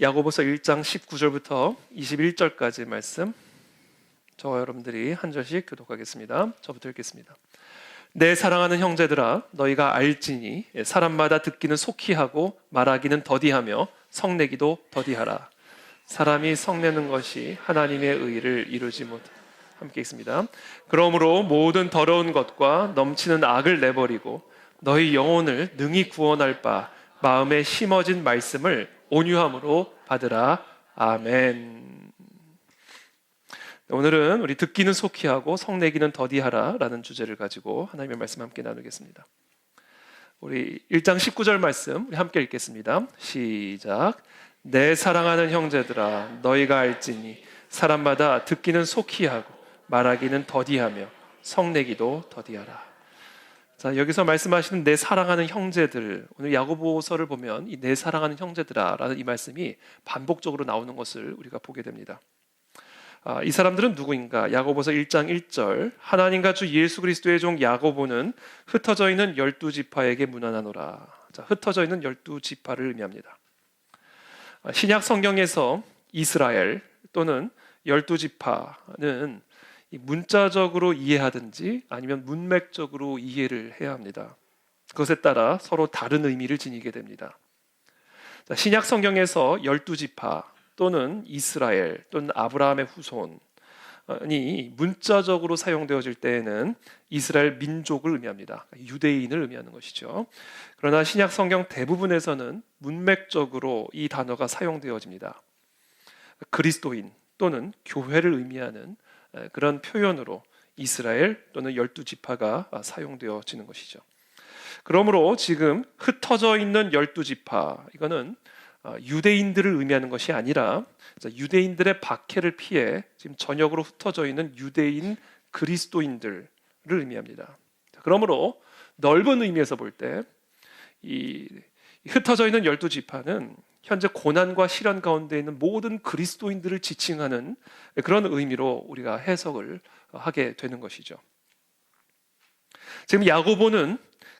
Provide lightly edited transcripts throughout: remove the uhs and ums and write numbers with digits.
야고보서 1장 19절부터 21절까지 말씀, 저와 여러분들이 한 절씩 교독하겠습니다. 저부터 읽겠습니다. 내 사랑하는 형제들아, 너희가 알지니 사람마다 듣기는 속히 하고 말하기는 더디하며 성내기도 더디하라. 사람이 성내는 것이 하나님의 의를 이루지 못. 함께 읽습니다. 그러므로 모든 더러운 것과 넘치는 악을 내버리고 너희 영혼을 능히 구원할 바 마음에 심어진 말씀을 온유함으로 받으라. 아멘. 오늘은 우리 듣기는 속히 하고 성내기는 더디하라 라는 주제를 가지고 하나님의 말씀 함께 나누겠습니다. 우리 1장 19절 말씀 우리 함께 읽겠습니다. 시작. 내 사랑하는 형제들아, 너희가 알지니 사람마다 듣기는 속히 하고 말하기는 더디하며 성내기도 더디하라. 자, 여기서 말씀하시는 내 사랑하는 형제들, 오늘 야고보서를 보면 이 내 사랑하는 형제들아 라는 이 말씀이 반복적으로 나오는 것을 우리가 보게 됩니다. 이 사람들은 누구인가? 야고보서 1장 1절, 하나님과 주 예수 그리스도의 종 야고보는 흩어져 있는 12지파에게 문안하노라. 자, 흩어져 있는 12지파를 의미합니다. 신약 성경에서 이스라엘 또는 12지파는 문자적으로 이해하든지 아니면 문맥적으로 이해를 해야 합니다. 그것에 따라 서로 다른 의미를 지니게 됩니다. 자, 신약 성경에서 12지파 또는 이스라엘 또는 아브라함의 후손이 문자적으로 사용되어질 때에는 이스라엘 민족을 의미합니다. 유대인을 의미하는 것이죠. 그러나 신약 성경 대부분에서는 문맥적으로 이 단어가 사용되어집니다. 그리스도인 또는 교회를 의미하는 그런 표현으로 이스라엘 또는 12지파가 사용되어지는 것이죠. 그러므로 지금 흩어져 있는 12지파, 이거는 유대인들을 의미하는 것이 아니라 유대인들의 박해를 피해 지금 전역으로 흩어져 있는 유대인 그리스도인들을 의미합니다. 그러므로 넓은 의미에서 볼 때 이 흩어져 있는 12지파는 현재 고난과 시련 가운데 있는 모든 그리스도인들을 지칭하는 그런 의미로 우리가 해석을 하게 되는 것이죠. 지금 야고보는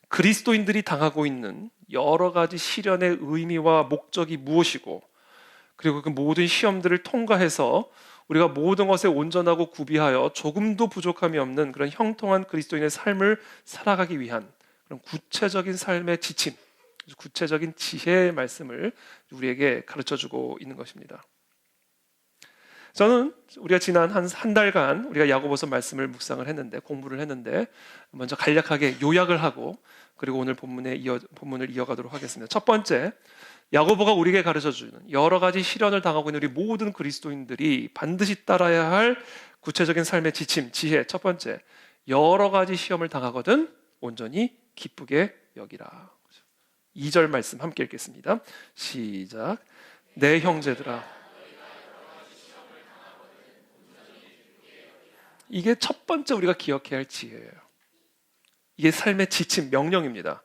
그리스도인들이 당하고 있는 여러 가지 시련의 의미와 목적이 무엇이고, 그리고 그 모든 시험들을 통과해서 우리가 모든 것에 온전하고 구비하여 조금도 부족함이 없는 그런 형통한 그리스도인의 삶을 살아가기 위한 그런 구체적인 삶의 지침, 구체적인 지혜의 말씀을 우리에게 가르쳐주고 있는 것입니다. 저는 우리가 지난 한 달간 우리가 야고보서 말씀을 묵상을 했는데, 공부를 했는데, 먼저 간략하게 요약을 하고 그리고 오늘 본문을 이어가도록 하겠습니다. 첫 번째, 야고보가 우리에게 가르쳐주는 여러 가지 시련을 당하고 있는 우리 모든 그리스도인들이 반드시 따라야 할 구체적인 삶의 지침, 지혜. 첫 번째, 여러 가지 시험을 당하거든 온전히 기쁘게 여기라. 2절 말씀 함께 읽겠습니다. 시작. 내 형제들아. 이게 첫 번째 우리가 기억해야 할 지혜예요. 이게 삶의 지침, 명령입니다.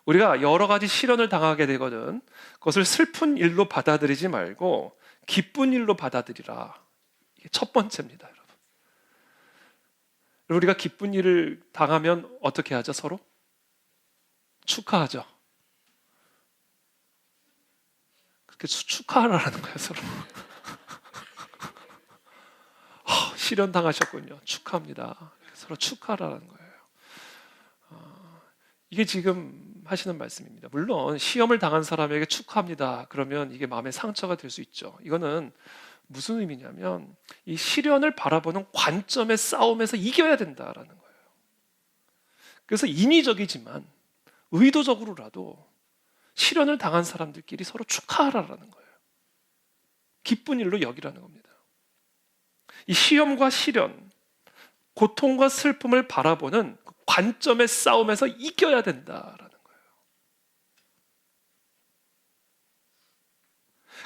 우리가 여러 가지 시련을 당하게 되거든 그것을 슬픈 일로 받아들이지 말고 기쁜 일로 받아들이라. 이게 첫 번째입니다, 여러분. 우리가 기쁜 일을 당하면 어떻게 하죠? 서로? 축하하죠. 그렇게 축하하라는 거예요, 서로. 시련 당하셨군요. 축하합니다. 서로 축하하라는 거예요. 이게 지금 하시는 말씀입니다. 물론 시험을 당한 사람에게 축하합니다. 그러면 이게 마음의 상처가 될 수 있죠. 이거는 무슨 의미냐면 이 시련을 바라보는 관점의 싸움에서 이겨야 된다라는 거예요. 그래서 인위적이지만 의도적으로라도 시련을 당한 사람들끼리 서로 축하하라는 거예요. 기쁜 일로 여기라는 겁니다. 이 시험과 시련, 고통과 슬픔을 바라보는 관점의 싸움에서 이겨야 된다라는 거예요.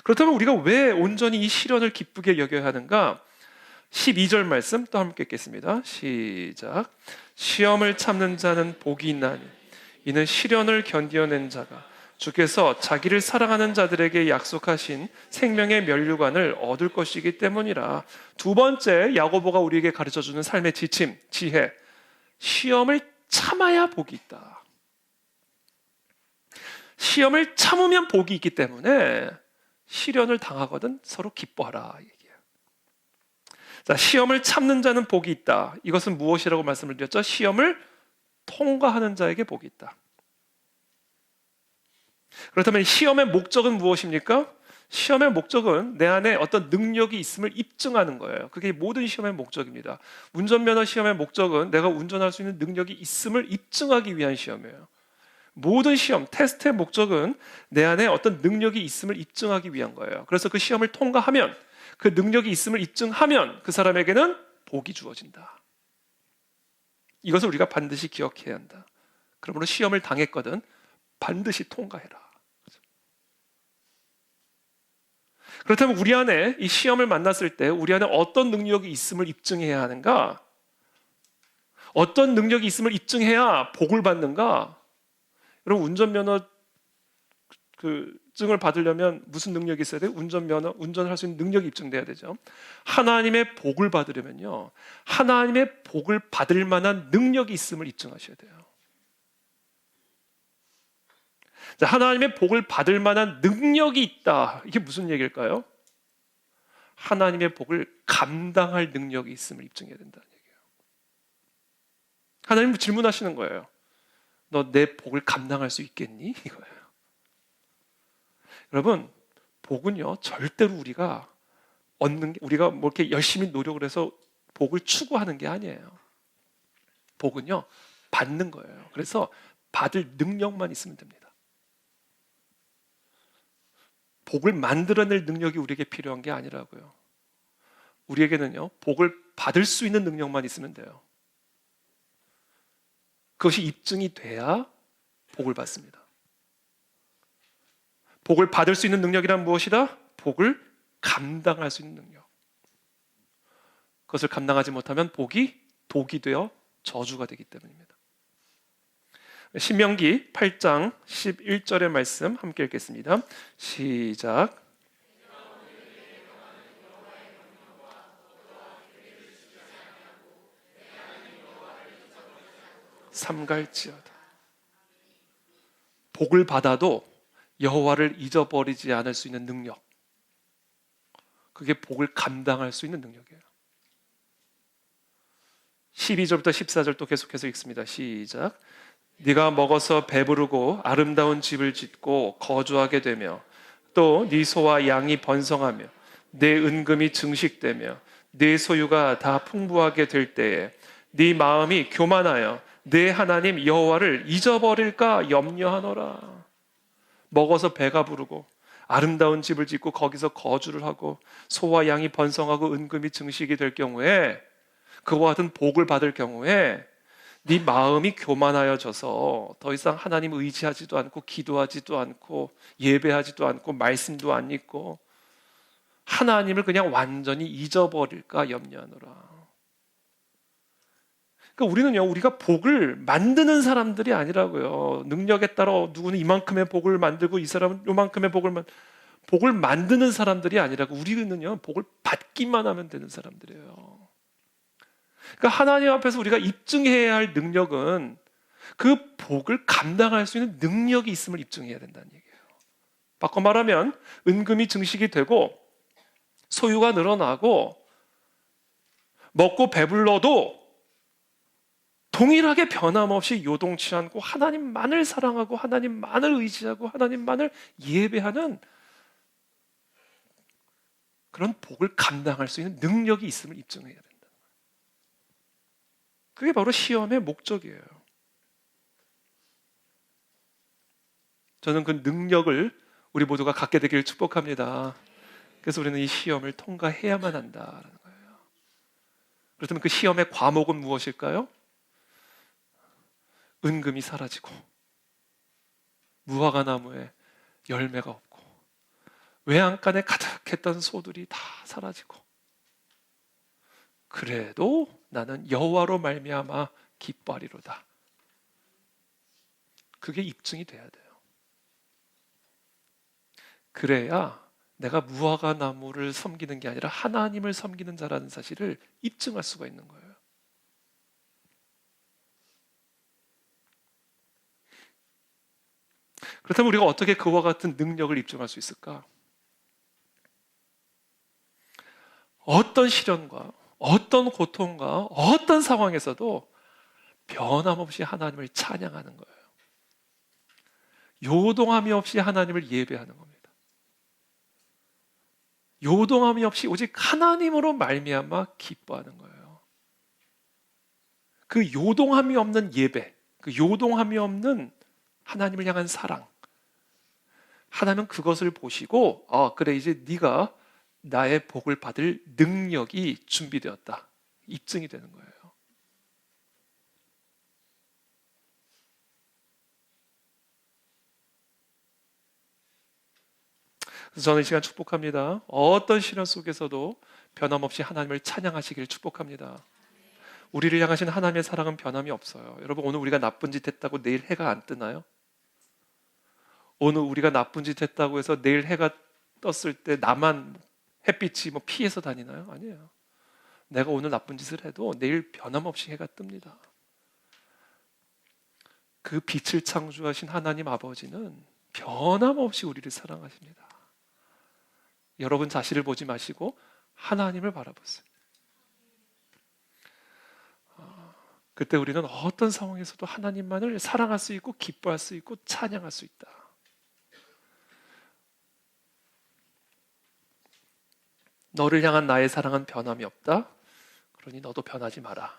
그렇다면 우리가 왜 온전히 이 시련을 기쁘게 여겨야 하는가? 12절 말씀 또 함께 읽겠습니다. 시작. 시험을 참는 자는 복이 있나니 이는 시련을 견디어낸 자가 주께서 자기를 사랑하는 자들에게 약속하신 생명의 면류관을 얻을 것이기 때문이라. 두 번째, 야고보가 우리에게 가르쳐주는 삶의 지침, 지혜. 시험을 참아야 복이 있다. 시험을 참으면 복이 있기 때문에 시련을 당하거든 서로 기뻐하라 얘기해요. 자, 시험을 참는 자는 복이 있다. 이것은 무엇이라고 말씀을 드렸죠? 시험을 통과하는 자에게 복이 있다. 그렇다면 시험의 목적은 무엇입니까? 시험의 목적은 내 안에 어떤 능력이 있음을 입증하는 거예요. 그게 모든 시험의 목적입니다. 운전면허 시험의 목적은 내가 운전할 수 있는 능력이 있음을 입증하기 위한 시험이에요. 모든 시험, 테스트의 목적은 내 안에 어떤 능력이 있음을 입증하기 위한 거예요. 그래서 그 시험을 통과하면, 그 능력이 있음을 입증하면 그 사람에게는 복이 주어진다. 이것을 우리가 반드시 기억해야 한다. 그러므로 시험을 당했거든 반드시 통과해라. 그렇다면 우리 안에 이 시험을 만났을 때 우리 안에 어떤 능력이 있음을 입증해야 하는가? 어떤 능력이 있음을 입증해야 복을 받는가? 여러분, 운전면허 증을 받으려면 무슨 능력이 있어야 돼요? 운전할 수 있는 능력이 입증돼야 되죠. 하나님의 복을 받으려면요, 하나님의 복을 받을 만한 능력이 있음을 입증하셔야 돼요. 자, 하나님의 복을 받을 만한 능력이 있다. 이게 무슨 얘기일까요? 하나님의 복을 감당할 능력이 있음을 입증해야 된다는 얘기예요. 하나님 질문하시는 거예요. 너 내 복을 감당할 수 있겠니? 이거예요. 여러분, 복은요 절대로 우리가 우리가 뭐 이렇게 열심히 노력을 해서 복을 추구하는 게 아니에요. 복은요 받는 거예요. 그래서 받을 능력만 있으면 됩니다. 복을 만들어낼 능력이 우리에게 필요한 게 아니라고요. 우리에게는요 복을 받을 수 있는 능력만 있으면 돼요. 그것이 입증이 돼야 복을 받습니다. 복을 받을 수 있는 능력이란 무엇이다? 복을 감당할 수 있는 능력. 그것을 감당하지 못하면 복이 독이 되어 저주가 되기 때문입니다. 신명기 8장 11절의 말씀 함께 읽겠습니다. 시작. 삼갈지어다. 복을 받아도 여호와를 잊어버리지 않을 수 있는 능력, 그게 복을 감당할 수 있는 능력이에요. 12절부터 14절 또 계속해서 읽습니다. 시작. 네가 먹어서 배부르고 아름다운 집을 짓고 거주하게 되며 또 네 소와 양이 번성하며 네 은금이 증식되며 네 소유가 다 풍부하게 될 때에 네 마음이 교만하여 네 하나님 여호와를 잊어버릴까 염려하노라. 먹어서 배가 부르고 아름다운 집을 짓고 거기서 거주를 하고 소와 양이 번성하고 은금이 증식이 될 경우에, 그와 같은 복을 받을 경우에 네 마음이 교만하여져서 더 이상 하나님 의지하지도 않고 기도하지도 않고 예배하지도 않고 말씀도 안 읽고 하나님을 그냥 완전히 잊어버릴까 염려하노라. 그러니까 우리는요, 우리가 복을 만드는 사람들이 아니라고요. 능력에 따라 누구는 이만큼의 복을 만들고 이 사람은 요만큼의 복을 만드는 사람들이 아니라고. 우리는요, 복을 받기만 하면 되는 사람들이에요. 그러니까 하나님 앞에서 우리가 입증해야 할 능력은 그 복을 감당할 수 있는 능력이 있음을 입증해야 된다는 얘기예요. 바꿔 말하면 은금이 증식이 되고 소유가 늘어나고 먹고 배불러도 동일하게 변함없이 요동치 않고 하나님만을 사랑하고 하나님만을 의지하고 하나님만을 예배하는 그런 복을 감당할 수 있는 능력이 있음을 입증해야 된다. 그게 바로 시험의 목적이에요. 저는 그 능력을 우리 모두가 갖게 되기를 축복합니다. 그래서 우리는 이 시험을 통과해야만 한다는 거예요. 그렇다면 그 시험의 과목은 무엇일까요? 은금이 사라지고 무화과 나무에 열매가 없고 외양간에 가득했던 소들이 다 사라지고, 그래도 나는 여호와로 말미암아 기뻐하리로다. 그게 입증이 돼야 돼요. 그래야 내가 무화과 나무를 섬기는 게 아니라 하나님을 섬기는 자라는 사실을 입증할 수가 있는 거예요. 그렇다면 우리가 어떻게 그와 같은 능력을 입증할 수 있을까? 어떤 시련과 어떤 고통과 어떤 상황에서도 변함없이 하나님을 찬양하는 거예요. 요동함이 없이 하나님을 예배하는 겁니다. 요동함이 없이 오직 하나님으로 말미암아 기뻐하는 거예요. 그 요동함이 없는 예배, 그 요동함이 없는 하나님을 향한 사랑, 하나님은 그것을 보시고 그래 이제 네가 나의 복을 받을 능력이 준비되었다. 입증이 되는 거예요. 그래서 저는 이 시간 축복합니다. 어떤 시련 속에서도 변함없이 하나님을 찬양하시기를 축복합니다. 우리를 향하신 하나님의 사랑은 변함이 없어요. 여러분, 오늘 우리가 나쁜 짓 했다고 내일 해가 안 뜨나요? 오늘 우리가 나쁜 짓 했다고 해서 내일 해가 떴을 때 나만 햇빛이 피해서 다니나요? 아니에요. 내가 오늘 나쁜 짓을 해도 내일 변함없이 해가 뜹니다. 그 빛을 창조하신 하나님 아버지는 변함없이 우리를 사랑하십니다. 여러분 자신을 보지 마시고 하나님을 바라보세요. 그때 우리는 어떤 상황에서도 하나님만을 사랑할 수 있고 기뻐할 수 있고 찬양할 수 있다. 너를 향한 나의 사랑은 변함이 없다. 그러니 너도 변하지 마라.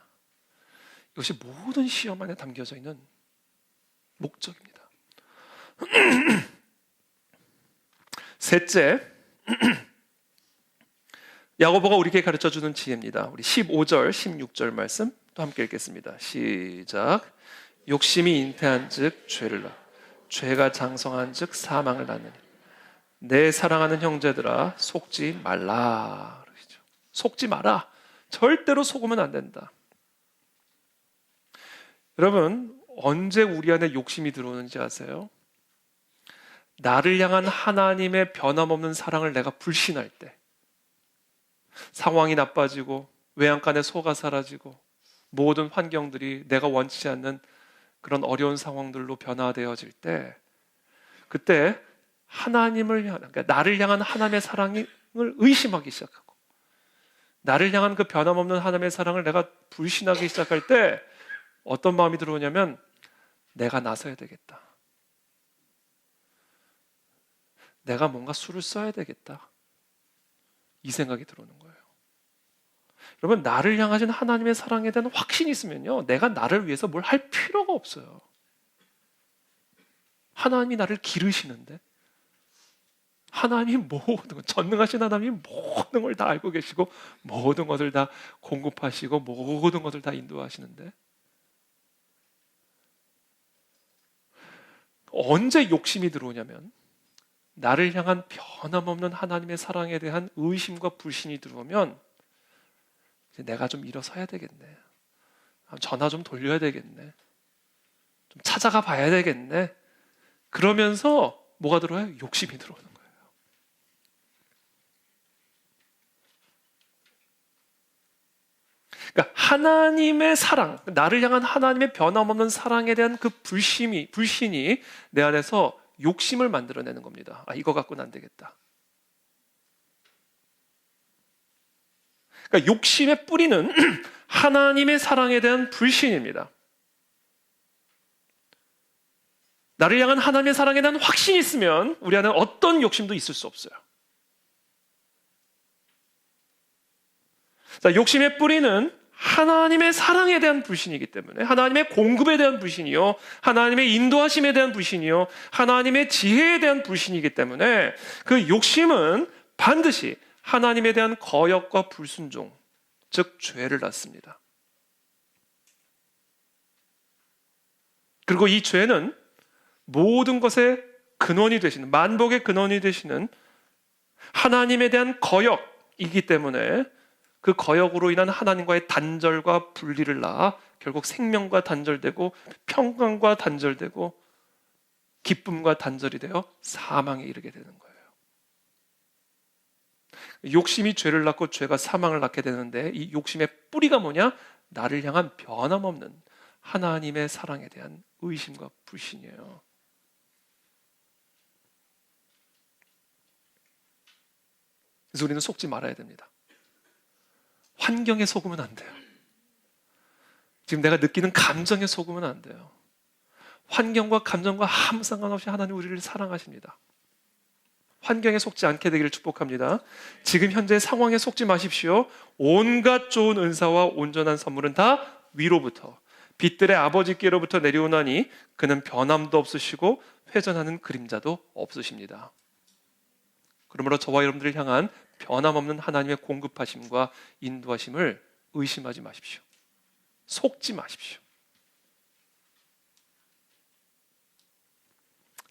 이것이 모든 시험 안에 담겨져 있는 목적입니다. 셋째, 야고보가 우리에게 가르쳐주는 지혜입니다. 우리 15절, 16절 말씀 또 함께 읽겠습니다. 시작. 욕심이 잉태한 즉 죄를 낳아 죄가 장성한 즉 사망을 낳느니 내 사랑하는 형제들아 속지 말라. 그러시죠. 속지 마라. 절대로 속으면 안 된다. 여러분, 언제 우리 안에 욕심이 들어오는지 아세요? 나를 향한 하나님의 변함없는 사랑을 내가 불신할 때, 상황이 나빠지고 외양간에 소가 사라지고 모든 환경들이 내가 원치 않는 그런 어려운 상황들로 변화되어질 때, 그때 하나님을 향한, 그러니까 나를 향한 하나님의 사랑을 의심하기 시작하고 나를 향한 그 변함없는 하나님의 사랑을 내가 불신하기 시작할 때 어떤 마음이 들어오냐면 내가 나서야 되겠다. 내가 뭔가 수를 써야 되겠다. 이 생각이 들어오는 거예요. 여러분, 나를 향하신 하나님의 사랑에 대한 확신이 있으면요, 내가 나를 위해서 뭘 할 필요가 없어요. 하나님이 나를 기르시는데, 하나님이 모든 것, 전능하신 하나님이 모든 걸 다 알고 계시고 모든 것을 다 공급하시고 모든 것을 다 인도하시는데, 언제 욕심이 들어오냐면 나를 향한 변함없는 하나님의 사랑에 대한 의심과 불신이 들어오면 이제 내가 좀 일어서야 되겠네, 전화 좀 돌려야 되겠네, 좀 찾아가 봐야 되겠네, 그러면서 뭐가 들어와요? 욕심이 들어오는 거예요. 그러니까 하나님의 사랑, 나를 향한 하나님의 변함없는 사랑에 대한 그 불신이 내 안에서 욕심을 만들어내는 겁니다. 이거 갖고는 안 되겠다. 그러니까 욕심의 뿌리는 하나님의 사랑에 대한 불신입니다. 나를 향한 하나님의 사랑에 대한 확신이 있으면 우리 안에 어떤 욕심도 있을 수 없어요. 자, 욕심의 뿌리는 하나님의 사랑에 대한 불신이기 때문에, 하나님의 공급에 대한 불신이요, 하나님의 인도하심에 대한 불신이요, 하나님의 지혜에 대한 불신이기 때문에 그 욕심은 반드시 하나님에 대한 거역과 불순종, 즉 죄를 낳습니다. 그리고 이 죄는 모든 것의 근원이 되시는, 만복의 근원이 되시는 하나님에 대한 거역이기 때문에 그 거역으로 인한 하나님과의 단절과 분리를 낳아 결국 생명과 단절되고 평강과 단절되고 기쁨과 단절이 되어 사망에 이르게 되는 거예요. 욕심이 죄를 낳고 죄가 사망을 낳게 되는데, 이 욕심의 뿌리가 뭐냐? 나를 향한 변함없는 하나님의 사랑에 대한 의심과 불신이에요. 그래서 우리는 속지 말아야 됩니다. 환경에 속으면 안 돼요. 지금 내가 느끼는 감정에 속으면 안 돼요. 환경과 감정과 아무 상관없이 하나님 우리를 사랑하십니다. 환경에 속지 않게 되기를 축복합니다. 지금 현재 상황에 속지 마십시오. 온갖 좋은 은사와 온전한 선물은 다 위로부터 빛들의 아버지께로부터 내려오나니 그는 변함도 없으시고 회전하는 그림자도 없으십니다. 그러므로 저와 여러분들을 향한 변함없는 하나님의 공급하심과 인도하심을 의심하지 마십시오. 속지 마십시오.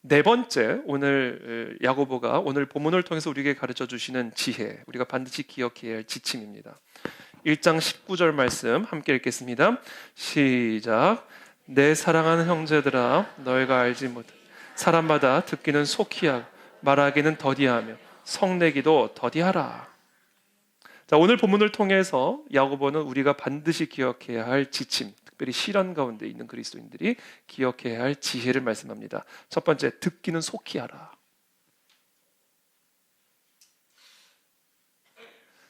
네 번째, 오늘 야고보가 오늘 본문을 통해서 우리에게 가르쳐 주시는 지혜, 우리가 반드시 기억해야 할 지침입니다. 1장 19절 말씀 함께 읽겠습니다. 시작. 내 사랑하는 형제들아, 너희가 알지 못해 사람마다 듣기는 속히 하고 말하기는 더디하며 성내기도 더디하라. 자, 오늘 본문을 통해서 야고보는 우리가 반드시 기억해야 할 지침, 특별히 시련 가운데 있는 그리스도인들이 기억해야 할 지혜를 말씀합니다. 첫 번째, 듣기는 속히 하라.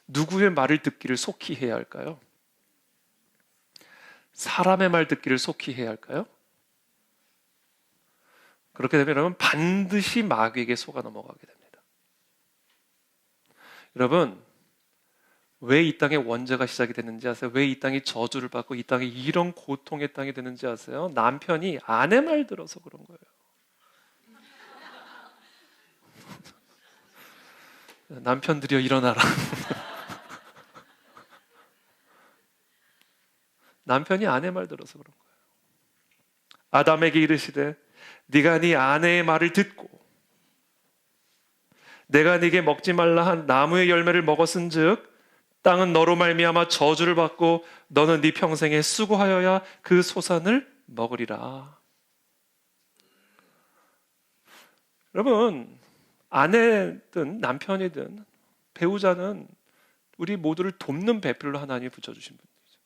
누구의 말을 듣기를 속히 해야 할까요? 사람의 말 듣기를 속히 해야 할까요? 그렇게 되면 여러분 반드시 마귀에게 속아 넘어가게 됩니다. 여러분, 왜 이 땅에 원죄가 시작이 됐는지 아세요? 왜 이 땅이 저주를 받고 이 땅이 이런 고통의 땅이 되는지 아세요? 남편이 아내 말 들어서 그런 거예요. 남편들이여 일어나라. 남편이 아내 말 들어서 그런 거예요. 아담에게 이르시되 네가 네 아내의 말을 듣고 내가 네게 먹지 말라 한 나무의 열매를 먹었은즉 땅은 너로 말미암아 저주를 받고 너는 네 평생에 수고하여야 그 소산을 먹으리라. 여러분, 아내든 남편이든 배우자는 우리 모두를 돕는 배필로 하나님이 붙여주신 분이죠.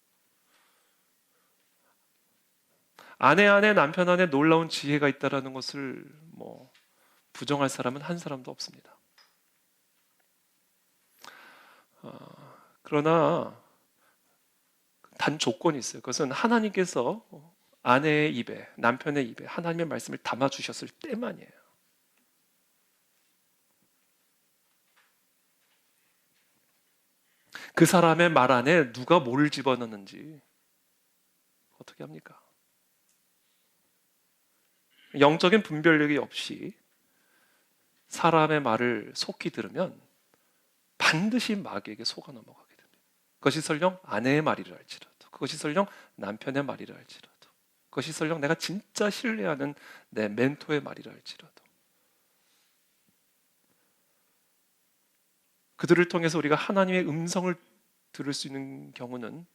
아내 안에 남편 안에 놀라운 지혜가 있다는 것을 부정할 사람은 한 사람도 없습니다. 그러나 단 조건이 있어요. 그것은 하나님께서 아내의 입에, 남편의 입에 하나님의 말씀을 담아주셨을 때만이에요. 그 사람의 말 안에 누가 뭘 집어넣는지 어떻게 합니까? 영적인 분별력이 없이 사람의 말을 속히 들으면 반드시 마귀에게 속아 넘어가게 됩니다. 그것이 설령 아내의 말이라 할지라도, 그것이 설령 남편의 말이라 할지라도, 그것이 설령 내가 진짜 신뢰하는 내 멘토의 말이라 할지라도, 그들을 통해서 우리가 하나님의 음성을 들을 수 있는 경우는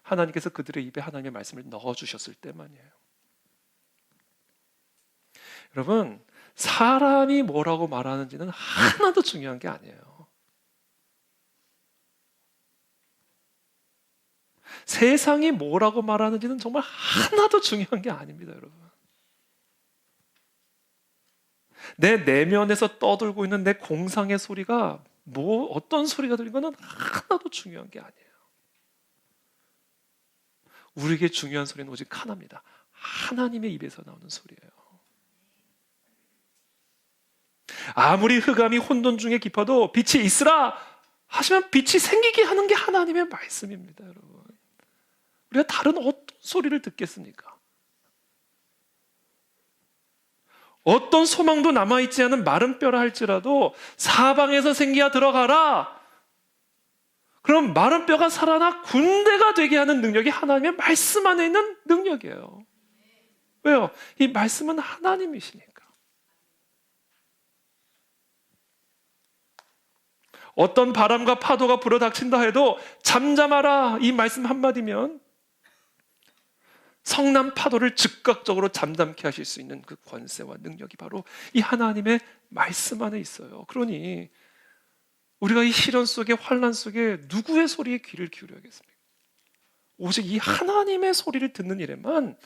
하나님께서 그들의 입에 하나님의 말씀을 넣어주셨을 때만이에요. 여러분, 사람이 뭐라고 말하는지는 하나도 중요한 게 아니에요. 세상이 뭐라고 말하는지는 정말 하나도 중요한 게 아닙니다, 여러분. 내 내면에서 떠들고 있는 내 공상의 소리가 어떤 소리가 들린 거는 하나도 중요한 게 아니에요. 우리에게 중요한 소리는 오직 하나입니다. 하나님의 입에서 나오는 소리예요. 아무리 흑암이 혼돈 중에 깊어도 빛이 있으라 하시면 빛이 생기게 하는 게 하나님의 말씀입니다, 여러분. 우리가 다른 어떤 소리를 듣겠습니까? 어떤 소망도 남아있지 않은 마른 뼈라 할지라도 사방에서 생기야 들어가라. 그럼 마른 뼈가 살아나 군대가 되게 하는 능력이 하나님의 말씀 안에 있는 능력이에요. 왜요? 이 말씀은 하나님이시니까. 어떤 바람과 파도가 불어닥친다 해도 잠잠하라, 이 말씀 한마디면 성난 파도를 즉각적으로 잠잠케 하실 수 있는 그 권세와 능력이 바로 이 하나님의 말씀 안에 있어요. 그러니 우리가 이 시련 속에, 환난 속에 누구의 소리에 귀를 기울여야겠습니까? 오직 이 하나님의 소리를 듣는 일에만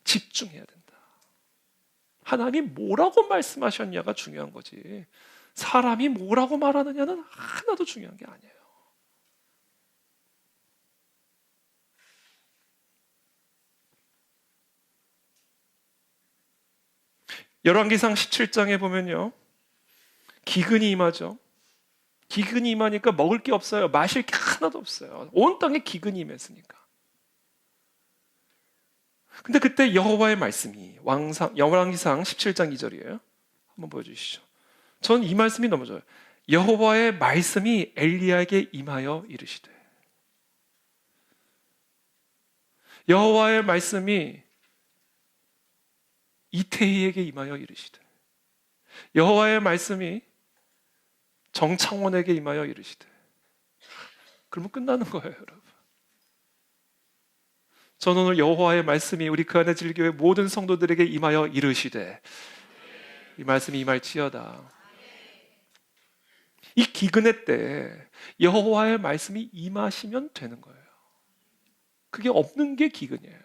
집중해야 된다. 하나님이 뭐라고 말씀하셨냐가 중요한 거지, 사람이 뭐라고 말하느냐는 하나도 중요한 게 아니에요. 열왕기상 17장에 보면요, 기근이 임하죠. 기근이 임하니까 먹을 게 없어요. 마실 게 하나도 없어요. 온 땅에 기근이 임했으니까. 근데 그때 여호와의 말씀이 열왕기상 17장 2절이에요. 한번 보여주시죠. 전 이 말씀이 너무 좋아요. 여호와의 말씀이 엘리야에게 임하여 이르시되. 여호와의 말씀이 이태희에게 임하여 이르시되. 여호와의 말씀이 정창원에게 임하여 이르시되. 그러면 끝나는 거예요, 여러분. 저는 오늘 여호와의 말씀이 우리 그 안에 질교회 모든 성도들에게 임하여 이르시되, 이 말씀이 임할지어다. 이 기근의 때 여호와의 말씀이 임하시면 되는 거예요. 그게 없는 게 기근이에요.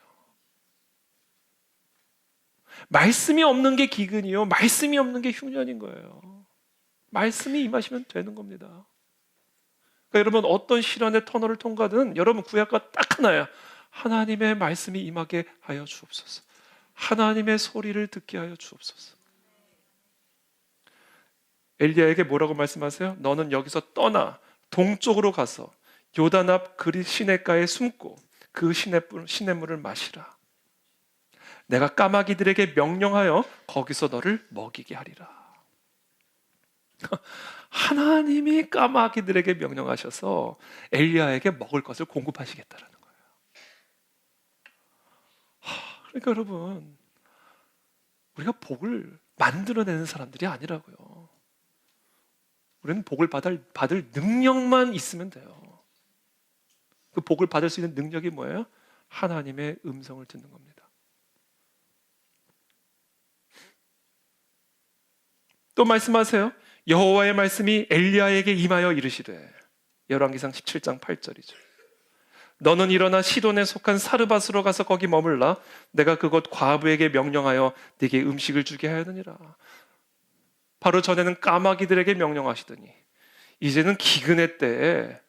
말씀이 없는 게 기근이요, 말씀이 없는 게 흉년인 거예요. 말씀이 임하시면 되는 겁니다. 그러니까 여러분, 어떤 시련의 터널을 통과든 여러분 구약과 딱 하나야. 하나님의 말씀이 임하게 하여 주옵소서. 하나님의 소리를 듣게 하여 주옵소서. 엘리야에게 뭐라고 말씀하세요? 너는 여기서 떠나 동쪽으로 가서 요단 앞 그리 시냇가에 숨고 그 시냇물을 마시라. 내가 까마귀들에게 명령하여 거기서 너를 먹이게 하리라. 하나님이 까마귀들에게 명령하셔서 엘리야에게 먹을 것을 공급하시겠다라는 거예요. 그러니까 여러분, 우리가 복을 만들어내는 사람들이 아니라고요. 우리는 복을 받을 능력만 있으면 돼요. 그 복을 받을 수 있는 능력이 뭐예요? 하나님의 음성을 듣는 겁니다. 또 말씀하세요. 여호와의 말씀이 엘리야에게 임하여 이르시되. 열왕기상 17장 8절이죠. 너는 일어나 시돈에 속한 사르밧으로 가서 거기 머물라. 내가 그곳 과부에게 명령하여 네게 음식을 주게 하였느니라. 바로 전에는 까마귀들에게 명령하시더니 이제는 기근의 때에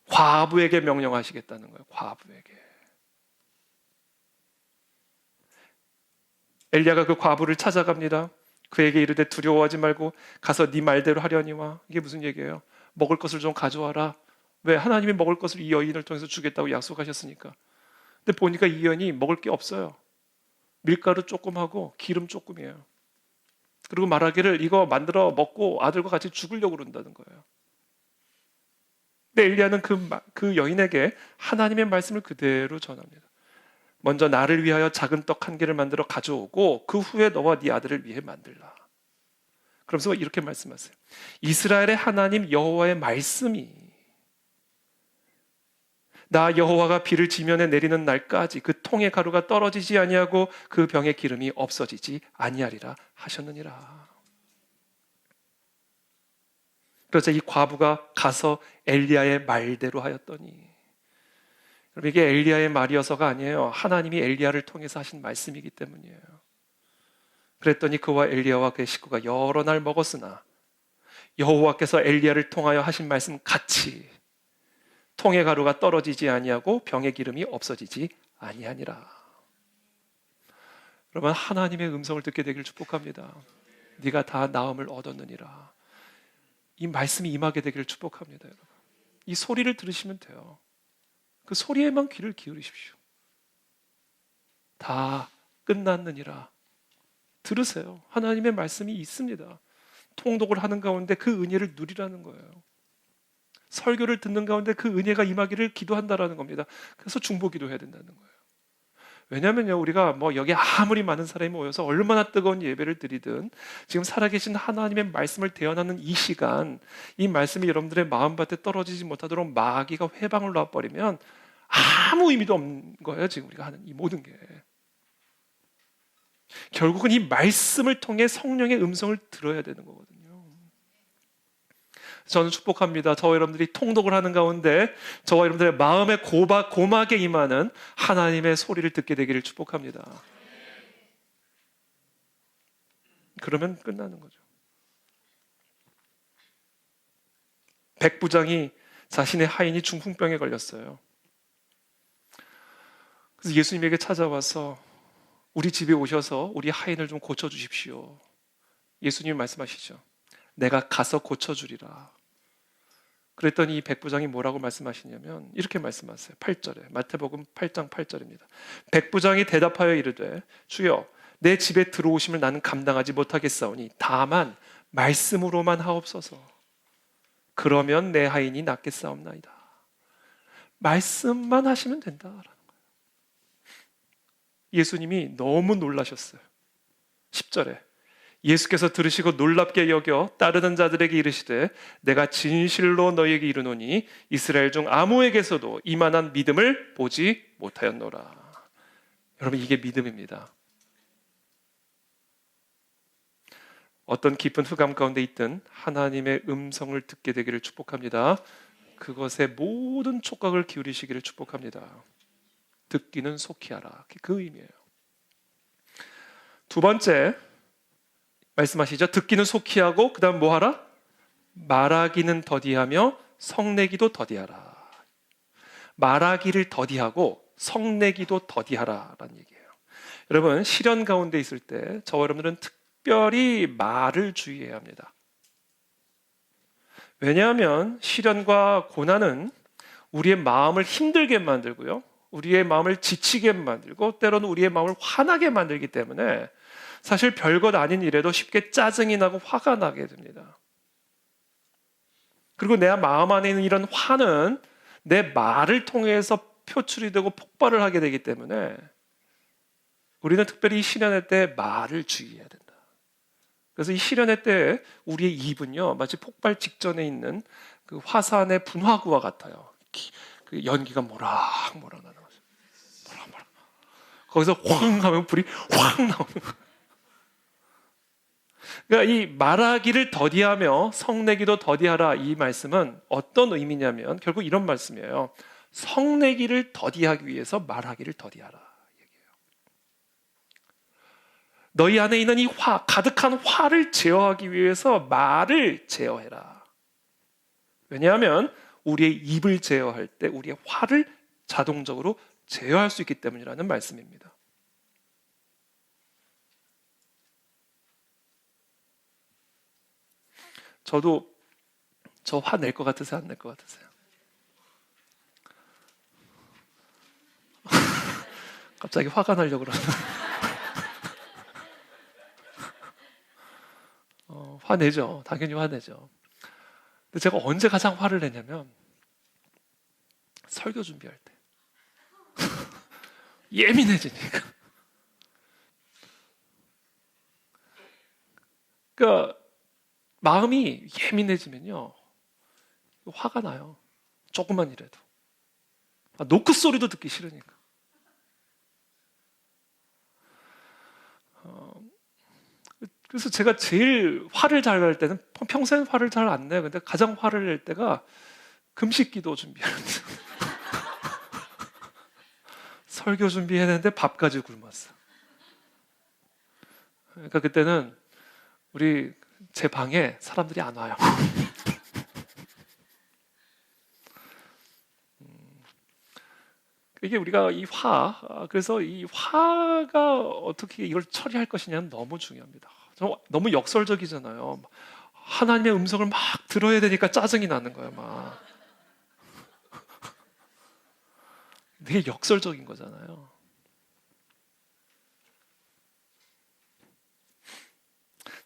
과부에게 명령하시겠다는 거예요. 과부에게. 엘리야가 그 과부를 찾아갑니다. 그에게 이르되 두려워하지 말고 가서 네 말대로 하려니와. 이게 무슨 얘기예요? 먹을 것을 좀 가져와라. 왜? 하나님이 먹을 것을 이 여인을 통해서 주겠다고 약속하셨으니까. 근데 보니까 이 여인이 먹을 게 없어요. 밀가루 조금 하고 기름 조금이에요. 그리고 말하기를 이거 만들어 먹고 아들과 같이 죽으려고 그런다는 거예요. 근데 엘리야는 그 여인에게 하나님의 말씀을 그대로 전합니다. 먼저 나를 위하여 작은 떡 한 개를 만들어 가져오고 그 후에 너와 네 아들을 위해 만들라. 그러면서 이렇게 말씀하세요. 이스라엘의 하나님 여호와의 말씀이 나 여호와가 비를 지면에 내리는 날까지 그 통의 가루가 떨어지지 아니하고 그 병의 기름이 없어지지 아니하리라 하셨느니라. 그래서 이 과부가 가서 엘리야의 말대로 하였더니, 여러분, 이게 엘리야의 말이어서가 아니에요. 하나님이 엘리야를 통해서 하신 말씀이기 때문이에요. 그랬더니 그와 엘리야와 그의 식구가 여러 날 먹었으나 여호와께서 엘리야를 통하여 하신 말씀 같이 통의 가루가 떨어지지 아니하고 병의 기름이 없어지지 아니하니라. 여러분, 하나님의 음성을 듣게 되기를 축복합니다. 네가 다 나음을 얻었느니라. 이 말씀이 임하게 되기를 축복합니다. 여러분, 이 소리를 들으시면 돼요. 그 소리에만 귀를 기울이십시오. 다 끝났느니라. 들으세요. 하나님의 말씀이 있습니다. 통독을 하는 가운데 그 은혜를 누리라는 거예요. 설교를 듣는 가운데 그 은혜가 임하기를 기도한다라는 겁니다. 그래서 중보기도 해야 된다는 거예요. 왜냐하면요, 우리가 여기 아무리 많은 사람이 모여서 얼마나 뜨거운 예배를 드리든 지금 살아계신 하나님의 말씀을 대언하는 이 시간, 이 말씀이 여러분들의 마음밭에 떨어지지 못하도록 마귀가 회방을 놔버리면 아무 의미도 없는 거예요. 지금 우리가 하는 이 모든 게 결국은 이 말씀을 통해 성령의 음성을 들어야 되는 거거든요. 저는 축복합니다. 저와 여러분들이 통독을 하는 가운데 저와 여러분들의 마음의 고막에 임하는 하나님의 소리를 듣게 되기를 축복합니다. 그러면 끝나는 거죠. 백부장이 자신의 하인이 중풍병에 걸렸어요. 그래서 예수님에게 찾아와서 우리 집에 오셔서 우리 하인을 좀 고쳐주십시오. 예수님이 말씀하시죠. 내가 가서 고쳐주리라. 그랬더니 이 백부장이 뭐라고 말씀하시냐면 이렇게 말씀하세요. 8절에 마태복음 8장 8절입니다. 백부장이 대답하여 이르되 주여 내 집에 들어오심을 나는 감당하지 못하겠사오니 다만 말씀으로만 하옵소서. 그러면 내 하인이 낫겠사옵나이다. 말씀만 하시면 된다라는 거예요. 예수님이 너무 놀라셨어요. 10절에 예수께서 들으시고 놀랍게 여겨 따르는 자들에게 이르시되 내가 진실로 너희에게 이르노니 이스라엘 중 아무에게서도 이만한 믿음을 보지 못하였노라. 여러분, 이게 믿음입니다. 어떤 깊은 흑암 가운데 있든 하나님의 음성을 듣게 되기를 축복합니다. 그것에 모든 촉각을 기울이시기를 축복합니다. 듣기는 속히 하라. 그 의미예요. 두 번째 말씀하시죠. 듣기는 속히 하고 그 다음 뭐 하라? 말하기는 더디하며 성내기도 더디하라. 말하기를 더디하고 성내기도 더디하라라는 얘기예요. 여러분, 시련 가운데 있을 때 저와 여러분들은 특별히 말을 주의해야 합니다. 왜냐하면 시련과 고난은 우리의 마음을 힘들게 만들고요, 우리의 마음을 지치게 만들고 때로는 우리의 마음을 화나게 만들기 때문에 사실 별것 아닌 일에도 쉽게 짜증이 나고 화가 나게 됩니다. 그리고 내 마음 안에 있는 이런 화는 내 말을 통해서 표출이 되고 폭발을 하게 되기 때문에 우리는 특별히 이 시련의 때 말을 주의해야 된다. 그래서 이 시련의 때 우리의 입은요, 마치 폭발 직전에 있는 그 화산의 분화구와 같아요. 그 연기가 모락모락 나는 거죠. 모락모락. 거기서 확 하면 불이 확 나오는 거예요. 그러니까 이 말하기를 더디하며 성내기도 더디하라, 이 말씀은 어떤 의미냐면 결국 이런 말씀이에요. 성내기를 더디하기 위해서 말하기를 더디하라 얘기해요. 너희 안에 있는 이 가득한 화를 제어하기 위해서 말을 제어해라. 왜냐하면 우리의 입을 제어할 때 우리의 화를 자동적으로 제어할 수 있기 때문이라는 말씀입니다. 저도 저 화 낼 것 같으세요? 안 낼 것 같으세요? 갑자기 화가 나려고 그러나? 화내죠. 당연히 화내죠. 근데 제가 언제 가장 화를 내냐면 설교 준비할 때. 예민해지니까. 그러니까 마음이 예민해지면요, 화가 나요. 조금만 이라도. 노크 소리도 듣기 싫으니까. 그래서 제가 제일 화를 잘 낼 때는, 평소엔 화를 잘 안 내요. 근데 가장 화를 낼 때가 금식 기도 준비하는데 설교 준비했는데 밥까지 굶었어. 그러니까 그때는 제 방에 사람들이 안 와요. 이게 우리가 그래서 이 화가 어떻게 이걸 처리할 것이냐는 너무 중요합니다. 너무 역설적이잖아요. 하나님의 음성을 막 들어야 되니까 짜증이 나는 거예요, 막. 되게 역설적인 거잖아요.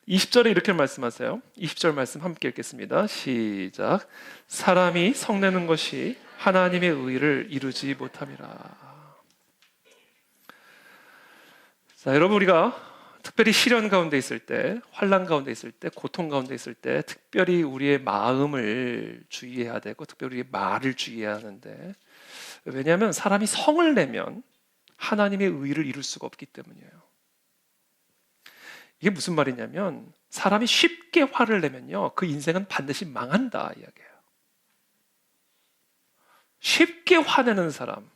20절에 이렇게 말씀하세요. 20절 말씀 함께 읽겠습니다. 시작. 사람이 성내는 것이 하나님의 의를 이루지 못함이라. 자, 여러분, 우리가 특별히 시련 가운데 있을 때, 환난 가운데 있을 때, 고통 가운데 있을 때 특별히 우리의 마음을 주의해야 되고 특별히 우리의 말을 주의해야 하는데, 왜냐하면 사람이 성을 내면 하나님의 의를 이룰 수가 없기 때문이에요. 이게 무슨 말이냐면 사람이 쉽게 화를 내면요, 그 인생은 반드시 망한다 이야기예요. 쉽게 화내는 사람,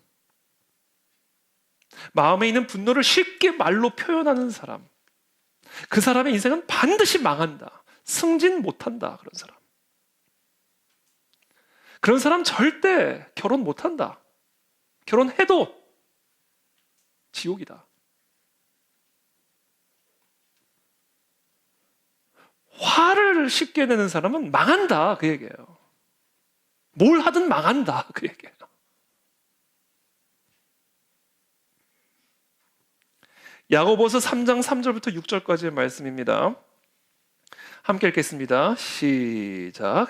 마음에 있는 분노를 쉽게 말로 표현하는 사람, 그 사람의 인생은 반드시 망한다, 승진 못한다. 그런 사람 절대 결혼 못한다. 결혼해도 지옥이다. 화를 쉽게 내는 사람은 망한다, 그 얘기예요. 뭘 하든 망한다, 그 얘기예요. 야고보서 3장 3절부터 6절까지의 말씀입니다. 함께 읽겠습니다. 시작.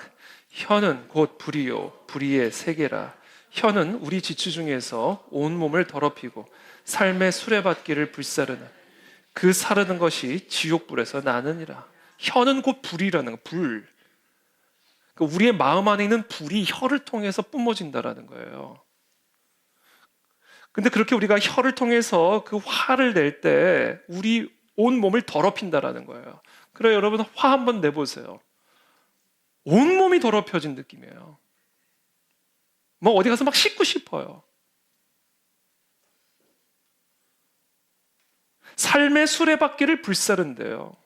혀는 곧 불이요 불의의 세계라. 혀는 우리 지추 중에서 온 몸을 더럽히고 삶의 수레바퀴를 불사르는 그 사르는 것이 지옥불에서 나느니라. 혀는 곧 불이라는 거, 불. 그러니까 우리의 마음 안에 있는 불이 혀를 통해서 뿜어진다라는 거예요. 근데 그렇게 우리가 혀를 통해서 그 화를 낼 때 우리 온 몸을 더럽힌다라는 거예요. 그래 여러분 화 한번 내보세요. 온 몸이 더럽혀진 느낌이에요. 뭐 어디 가서 막 씻고 싶어요. 삶의 수레바퀴를 불사른대요.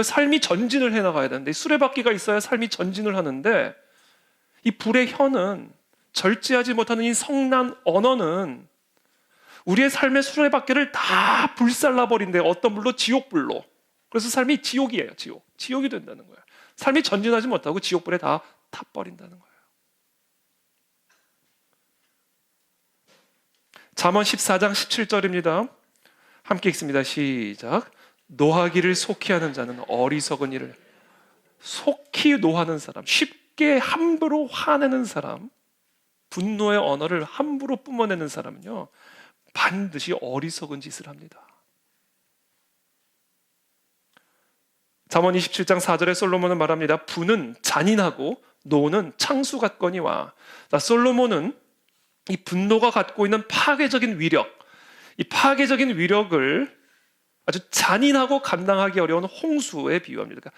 삶이 전진을 해나가야 되는데 수레바퀴가 있어야 삶이 전진을 하는데 이 불의 혀는 절제하지 못하는 이 성난 언어는 우리의 삶의 수레바퀴를 다 불살라버린대요. 어떤 불로? 지옥불로. 그래서 삶이 지옥이에요. 지옥이 된다는 거예요. 삶이 전진하지 못하고 지옥불에 다 타버린다는 거예요. 잠언 14장 17절입니다. 함께 읽습니다. 시작. 노하기를 속히 하는 자는 어리석은 일을, 속히 노하는 사람, 쉽게 함부로 화내는 사람, 분노의 언어를 함부로 뿜어내는 사람은요 반드시 어리석은 짓을 합니다. 잠언 27장 4절에 솔로몬은 말합니다. 분은 잔인하고 노는 창수 같거니와. 자, 솔로몬은 이 분노가 갖고 있는 파괴적인 위력, 이 파괴적인 위력을 아주 잔인하고 감당하기 어려운 홍수에 비유합니다.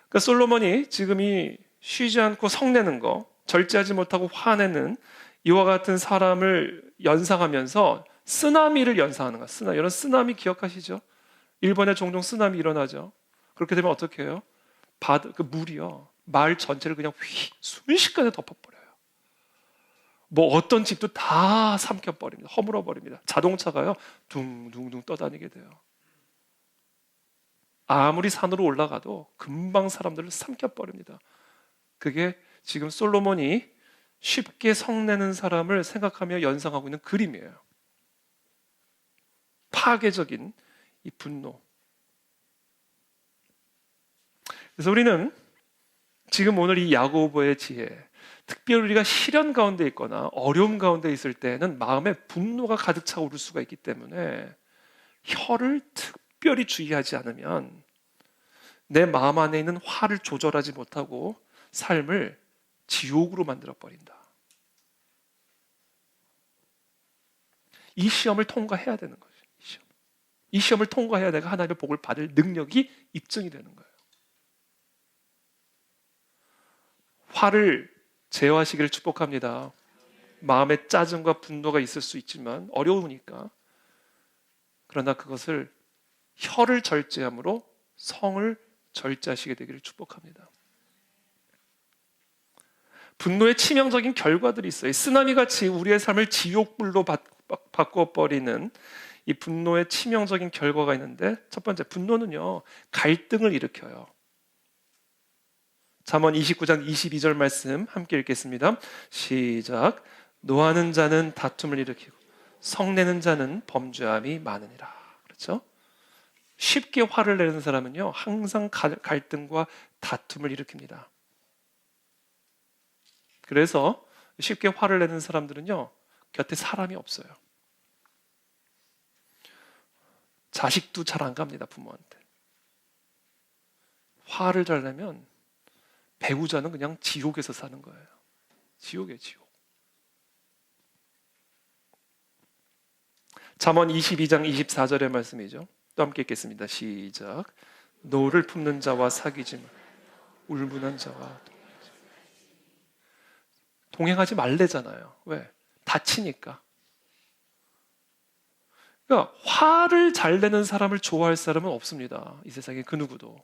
그러니까 솔로몬이 지금 이 쉬지 않고 성내는 거, 절제하지 못하고 화내는 이와 같은 사람을 연상하면서 쓰나미를 연상하는 거야. 여러분 쓰나미 기억하시죠? 일본에 종종 쓰나미 일어나죠. 그렇게 되면 어떻게 해요? 그 물이요 마을 전체를 그냥 순식간에 덮어버려요. 뭐 어떤 집도 다 삼켜버립니다. 허물어버립니다. 자동차가요 둥둥둥 떠다니게 돼요. 아무리 산으로 올라가도 금방 사람들을 삼켜버립니다. 그게 지금 솔로몬이 쉽게 성내는 사람을 생각하며 연상하고 있는 그림이에요. 파괴적인 이 분노. 그래서 우리는 지금 오늘 이 야고보의 지혜, 특별히 우리가 시련 가운데 있거나 어려움 가운데 있을 때는 마음에 분노가 가득 차오를 수가 있기 때문에 혀를 특별히 주의하지 않으면 내 마음 안에 있는 화를 조절하지 못하고 삶을 지옥으로 만들어버린다. 이 시험을 통과해야 되는 거죠. 이 시험을 통과해야 내가 하나님의 복을 받을 능력이 입증이 되는 거예요. 화를 제어하시기를 축복합니다. 마음에 짜증과 분노가 있을 수 있지만 어려우니까. 그러나 그것을 혀를 절제함으로 성을 절제하시게 되기를 축복합니다. 분노의 치명적인 결과들이 있어요. 쓰나미같이 우리의 삶을 지옥불로 바꿔버리는 이 분노의 치명적인 결과가 있는데 첫 번째, 분노는요 갈등을 일으켜요. 잠언 29장 22절 말씀 함께 읽겠습니다. 시작. 노하는 자는 다툼을 일으키고 성내는 자는 범죄함이 많으니라. 그렇죠? 쉽게 화를 내는 사람은요 항상 갈등과 다툼을 일으킵니다. 그래서 쉽게 화를 내는 사람들은요 곁에 사람이 없어요. 자식도 잘 안 갑니다. 부모한테. 화를 잘 내면 배우자는 그냥 지옥에서 사는 거예요. 지옥이에요, 지옥. 잠언 22장 24절의 말씀이죠. 또 함께 읽겠습니다. 시작. 노를 품는 자와 사귀지 마. 울분한 자와 동행하지 말래잖아요. 왜? 다치니까. 그러니까 화를 잘 내는 사람을 좋아할 사람은 없습니다. 이 세상에 그 누구도.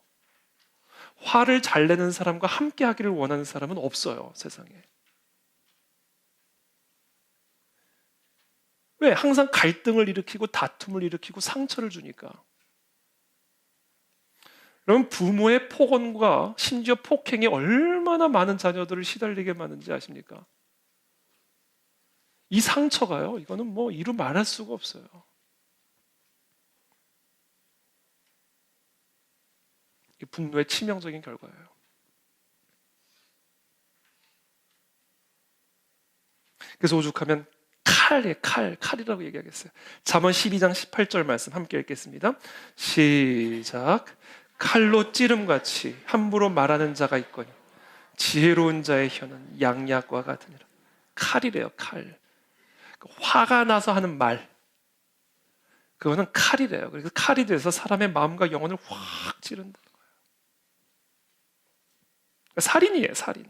화를 잘 내는 사람과 함께 하기를 원하는 사람은 없어요. 세상에. 왜? 항상 갈등을 일으키고 다툼을 일으키고 상처를 주니까. 여러분, 부모의 폭언과 심지어 폭행이 얼마나 많은 자녀들을 시달리게 만든지 아십니까? 이 상처가요, 이거는 뭐 이루 말할 수가 없어요. 이 분노의 치명적인 결과예요. 그래서 오죽하면 칼이라고 얘기하겠어요. 잠언 12장 18절 말씀 함께 읽겠습니다. 시작. 칼로 찌름같이 함부로 말하는 자가 있거니 지혜로운 자의 혀는 양약과 같으니라. 칼이래요, 칼. 화가 나서 하는 말, 그거는 칼이래요. 그래서 칼이 돼서 사람의 마음과 영혼을 확 찌른다는 거예요. 살인이에요, 살인.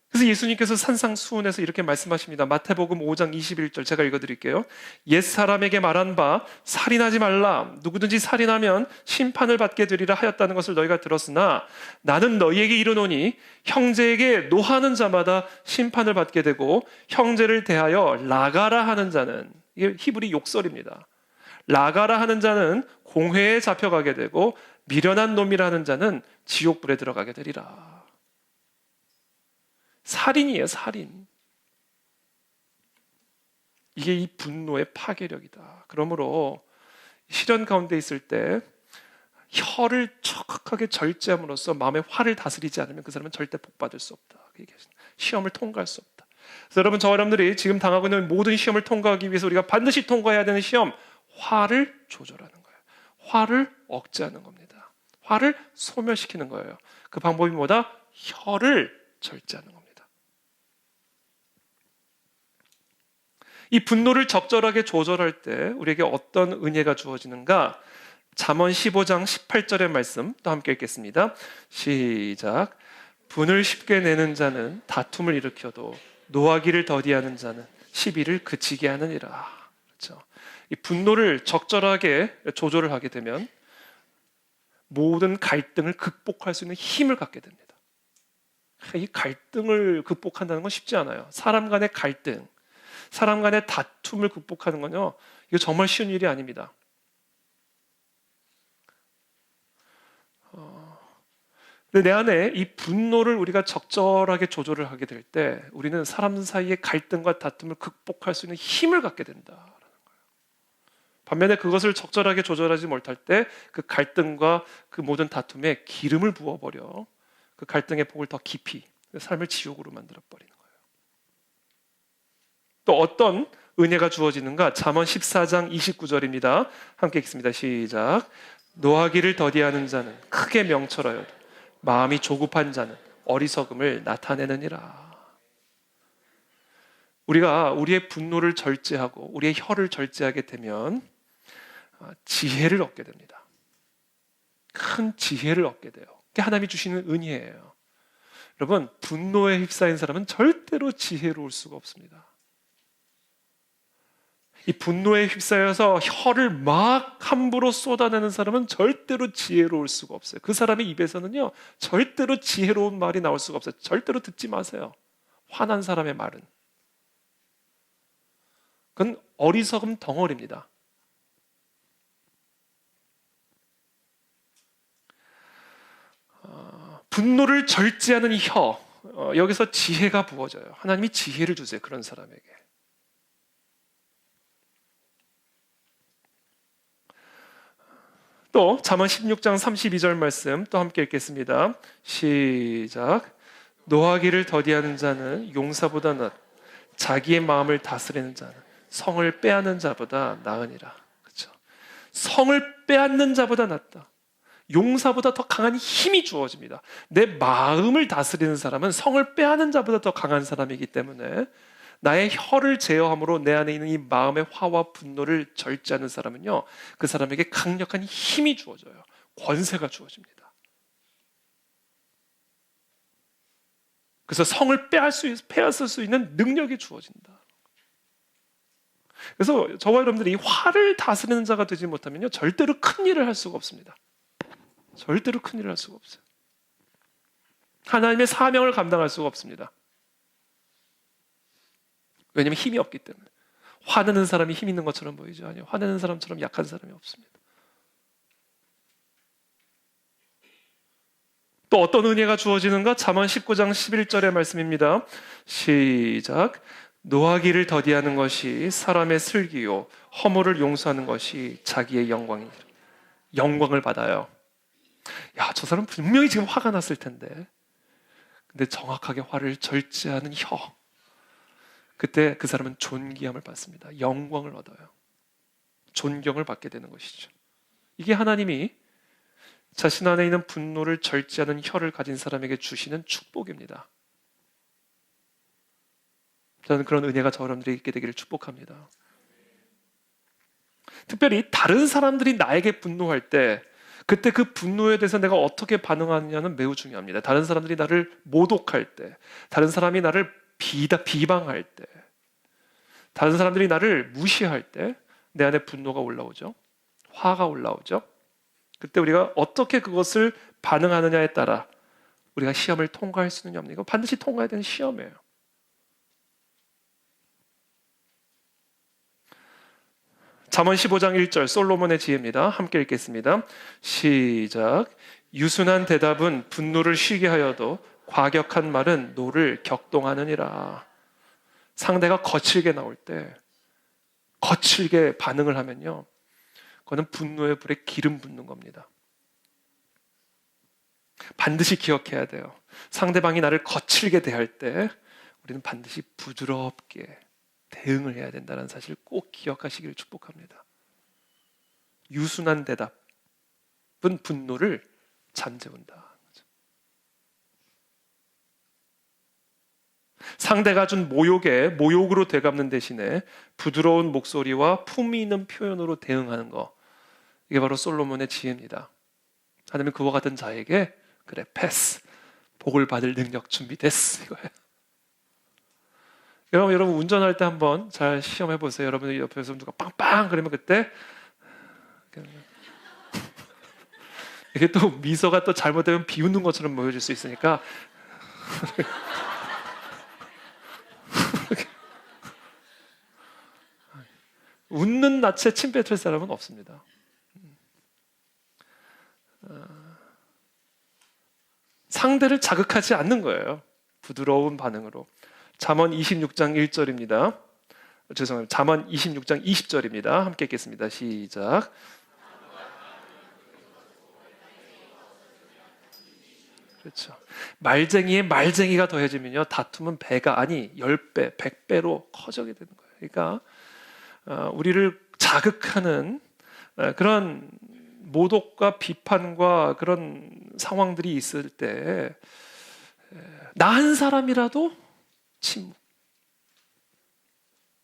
그래서 예수님께서 산상수훈에서 이렇게 말씀하십니다. 마태복음 5장 21절 제가 읽어드릴게요. 옛사람에게 말한 바 살인하지 말라. 누구든지 살인하면 심판을 받게 되리라 하였다는 것을 너희가 들었으나 나는 너희에게 이르노니 형제에게 노하는 자마다 심판을 받게 되고 형제를 대하여 라가라 하는 자는, 이게 히브리 욕설입니다. 라가라 하는 자는 공회에 잡혀가게 되고 미련한 놈이라는 자는 지옥불에 들어가게 되리라. 살인이에요, 살인. 이게 이 분노의 파괴력이다. 그러므로 시련 가운데 있을 때 혀를 척하게 절제함으로써 마음의 화를 다스리지 않으면 그 사람은 절대 복받을 수 없다. 시험을 통과할 수 없다. 그래서 여러분, 저와 여러분들이 지금 당하고 있는 모든 시험을 통과하기 위해서 우리가 반드시 통과해야 되는 시험, 화를 조절하는 거예요. 화를 억제하는 겁니다. 화를 소멸시키는 거예요. 그 방법이 뭐다? 혀를 절제하는 겁니다. 이 분노를 적절하게 조절할 때 우리에게 어떤 은혜가 주어지는가? 잠언 15장 18절의 말씀 또 함께 읽겠습니다. 시작. 분을 쉽게 내는 자는 다툼을 일으켜도 노하기를 더디하는 자는 시비를 그치게 하느니라. 그렇죠? 이 분노를 적절하게 조절을 하게 되면 모든 갈등을 극복할 수 있는 힘을 갖게 됩니다. 이 갈등을 극복한다는 건 쉽지 않아요. 사람 간의 갈등, 사람 간의 다툼을 극복하는 건요, 이거 정말 쉬운 일이 아닙니다. 근데 내 안에 이 분노를 우리가 적절하게 조절을 하게 될 때 우리는 사람 사이의 갈등과 다툼을 극복할 수 있는 힘을 갖게 된다라는 거예요. 반면에 그것을 적절하게 조절하지 못할 때 그 갈등과 그 모든 다툼에 기름을 부어버려 그 갈등의 폭을 더 깊이 삶을 지옥으로 만들어버리는 거예요. 또 어떤 은혜가 주어지는가? 잠언 14장 29절입니다. 함께 읽습니다. 시작. 노하기를 더디하는 자는 크게 명철하여도 마음이 조급한 자는 어리석음을 나타내느니라. 우리가 우리의 분노를 절제하고 우리의 혀를 절제하게 되면 지혜를 얻게 됩니다. 큰 지혜를 얻게 돼요. 그게 하나님이 주시는 은혜예요. 여러분, 분노에 휩싸인 사람은 절대로 지혜로울 수가 없습니다. 이 분노에 휩싸여서 혀를 막 함부로 쏟아내는 사람은 절대로 지혜로울 수가 없어요. 그 사람의 입에서는요, 절대로 지혜로운 말이 나올 수가 없어요. 절대로 듣지 마세요. 화난 사람의 말은. 그건 어리석음 덩어리입니다. 분노를 절제하는 혀, 여기서 지혜가 부어져요. 하나님이 지혜를 주세요, 그런 사람에게. 또 잠언 16장 32절 말씀 또 함께 읽겠습니다. 시작. 노하기를 더디하는 자는 용사보다 낫고 자기의 마음을 다스리는 자는 성을 빼앗는 자보다 나으니라. 그렇죠? 성을 빼앗는 자보다 낫다. 용사보다 더 강한 힘이 주어집니다. 내 마음을 다스리는 사람은 성을 빼앗는 자보다 더 강한 사람이기 때문에 나의 혀를 제어함으로 내 안에 있는 이 마음의 화와 분노를 절제하는 사람은요, 그 사람에게 강력한 힘이 주어져요. 권세가 주어집니다. 그래서 성을 빼앗을 수 있는 능력이 주어진다. 그래서 저와 여러분들이 이 화를 다스리는 자가 되지 못하면요, 절대로 큰 일을 할 수가 없습니다. 절대로 큰 일을 할 수가 없어요. 하나님의 사명을 감당할 수가 없습니다. 왜냐하면 힘이 없기 때문에. 화내는 사람이 힘 있는 것처럼 보이죠. 아니요, 화내는 사람처럼 약한 사람이 없습니다. 또 어떤 은혜가 주어지는가? 잠언 19장 11절의 말씀입니다. 시작. 노하기를 더디하는 것이 사람의 슬기요 허물을 용서하는 것이 자기의 영광이니라. 영광을 받아요. 야, 저 사람 분명히 지금 화가 났을 텐데, 근데 정확하게 화를 절제하는 혀, 그때 그 사람은 존귀함을 받습니다. 영광을 얻어요. 존경을 받게 되는 것이죠. 이게 하나님이 자신 안에 있는 분노를 절제하는 혀를 가진 사람에게 주시는 축복입니다. 저는 그런 은혜가 저 여러분들에게 있게 되기를 축복합니다. 특별히 다른 사람들이 나에게 분노할 때, 그때 그 분노에 대해서 내가 어떻게 반응하느냐는 매우 중요합니다. 다른 사람들이 나를 모독할 때, 다른 사람이 나를 비방할 때, 다른 사람들이 나를 무시할 때 내 안에 분노가 올라오죠. 화가 올라오죠. 그때 우리가 어떻게 그것을 반응하느냐에 따라 우리가 시험을 통과할 수 있느냐, 이거 반드시 통과해야 되는 시험이에요. 잠언 15장 1절 솔로몬의 지혜입니다. 함께 읽겠습니다. 시작. 유순한 대답은 분노를 쉬게 하여도 과격한 말은 노를 격동하느니라. 상대가 거칠게 나올 때, 거칠게 반응을 하면요, 그거는 분노의 불에 기름 붓는 겁니다. 반드시 기억해야 돼요. 상대방이 나를 거칠게 대할 때 우리는 반드시 부드럽게 대응을 해야 된다는 사실을 꼭 기억하시기를 축복합니다. 유순한 대답은 분노를 잠재운다. 상대가 준 모욕에 모욕으로 되갚는 대신에 부드러운 목소리와 품위 있는 표현으로 대응하는 거, 이게 바로 솔로몬의 지혜입니다. 하나님은 그와 같은 자에게 그래, 패스, 복을 받을 능력 준비됐어, 이거예요. 여러분 운전할 때 한번 잘 시험해 보세요. 여러분 옆에서 누가 빵빵 그러면 그때 이게 또 미소가 또 잘못되면 비웃는 것처럼 보여질 수 있으니까 웃는 낯에 침 뱉을 사람은 없습니다. 상대를 자극하지 않는 거예요. 부드러운 반응으로. 잠언 26장 1절입니다. 죄송합니다. 잠언 26장 20절입니다. 함께 읽겠습니다. 시작. 그렇죠. 말쟁이의 말쟁이가 더해지면요, 다툼은 배가 아니 10배, 100배로 커지게 되는 거예요. 그러니까 우리를 자극하는 그런 모독과 비판과 그런 상황들이 있을 때 나 한 사람이라도 침묵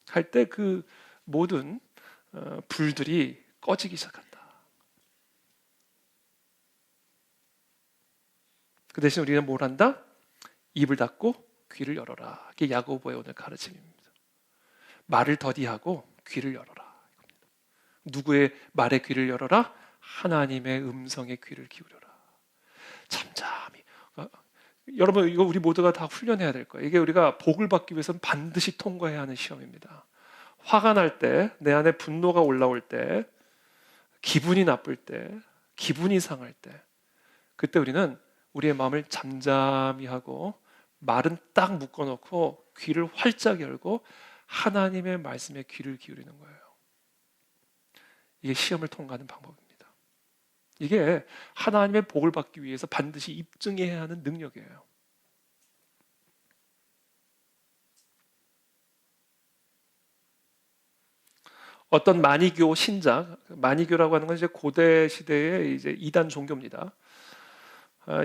할 때 그 모든 불들이 꺼지기 시작한다. 그 대신 우리는 뭘 한다? 입을 닫고 귀를 열어라. 이게 야고보의 오늘 가르침입니다. 말을 더디하고 귀를 열어라. 누구의 말에 귀를 열어라? 하나님의 음성에 귀를 기울여라. 잠잠히. 여러분, 이거 우리 모두가 다 훈련해야 될 거예요. 이게 우리가 복을 받기 위해서는 반드시 통과해야 하는 시험입니다. 화가 날 때, 내 안에 분노가 올라올 때, 기분이 나쁠 때, 기분이 상할 때, 그때 우리는 우리의 마음을 잠잠히 하고 말은 딱 묶어놓고 귀를 활짝 열고 하나님의 말씀에 귀를 기울이는 거예요. 이게 시험을 통과하는 방법입니다. 이게 하나님의 복을 받기 위해서 반드시 입증해야 하는 능력이에요. 어떤 마니교 신자, 마니교라고 하는 건 이제 고대 시대의 이제 이단 종교입니다.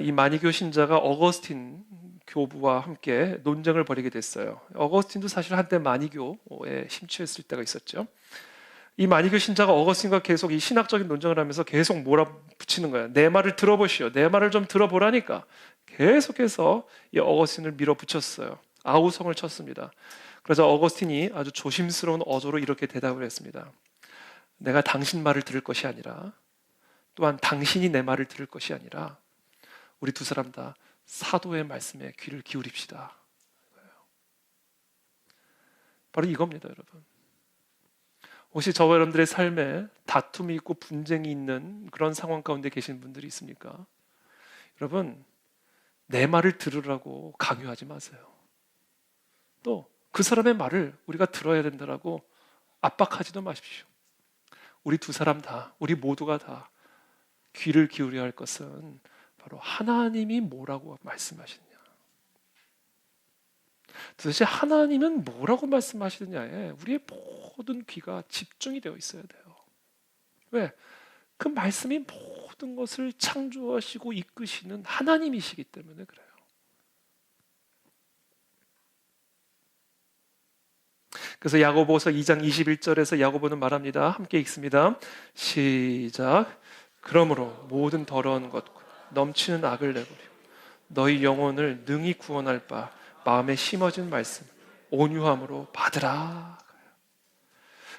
이 마니교 신자가 어거스틴 교부와 함께 논쟁을 벌이게 됐어요. 어거스틴도 사실 한때 마니교에 심취했을 때가 있었죠. 이 마니교 신자가 어거스틴과 계속 이 신학적인 논쟁을 하면서 계속 몰아붙이는 거예요. 내 말을 들어보시오. 내 말을 좀 들어보라니까. 계속해서 이 어거스틴을 밀어붙였어요. 아우성을 쳤습니다. 그래서 어거스틴이 아주 조심스러운 어조로 이렇게 대답을 했습니다. 내가 당신 말을 들을 것이 아니라, 또한 당신이 내 말을 들을 것이 아니라 우리 두 사람 다 사도의 말씀에 귀를 기울입시다. 바로 이겁니다, 여러분. 혹시 저와 여러분들의 삶에 다툼이 있고 분쟁이 있는 그런 상황 가운데 계신 분들이 있습니까? 여러분, 내 말을 들으라고 강요하지 마세요. 또 그 사람의 말을 우리가 들어야 된다라고 압박하지도 마십시오. 우리 두 사람 다, 우리 모두가 다 귀를 기울여야 할 것은 바로 하나님이 뭐라고 말씀하시느냐. 도대체 하나님은 뭐라고 말씀하시느냐에 우리의 모든 귀가 집중이 되어 있어야 돼요. 왜? 그 말씀이 모든 것을 창조하시고 이끄시는 하나님이시기 때문에 그래요. 그래서 야고보서 2장 21절에서 야고보는 말합니다. 함께 읽습니다. 시작. 그러므로 모든 더러운 것과 넘치는 악을 내버리고 너희 영혼을 능히 구원할 바 마음에 심어진 말씀 온유함으로 받으라.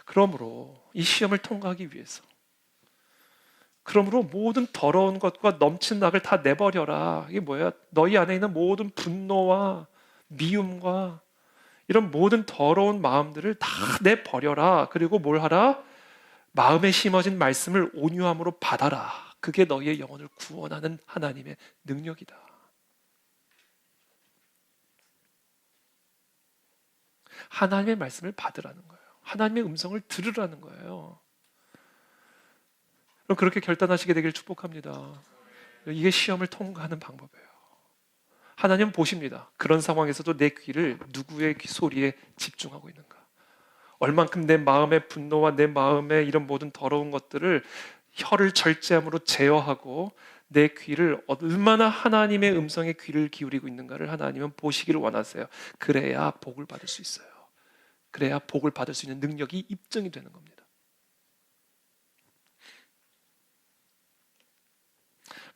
그러므로 이 시험을 통과하기 위해서, 그러므로 모든 더러운 것과 넘치는 악을 다 내버려라. 이게 뭐야? 너희 안에 있는 모든 분노와 미움과 이런 모든 더러운 마음들을 다 내버려라. 그리고 뭘 하라? 마음에 심어진 말씀을 온유함으로 받아라. 그게 너희의 영혼을 구원하는 하나님의 능력이다. 하나님의 말씀을 받으라는 거예요. 하나님의 음성을 들으라는 거예요. 그럼 그렇게 결단하시게 되길 축복합니다. 이게 시험을 통과하는 방법이에요. 하나님은 보십니다. 그런 상황에서도 내 귀를 누구의 소리에 집중하고 있는가? 얼만큼 내 마음의 분노와 내 마음의 이런 모든 더러운 것들을 혀를 절제함으로 제어하고 내 귀를 얼마나 하나님의 음성에 귀를 기울이고 있는가를 하나님은 보시기를 원하세요. 그래야 복을 받을 수 있어요. 그래야 복을 받을 수 있는 능력이 입증이 되는 겁니다.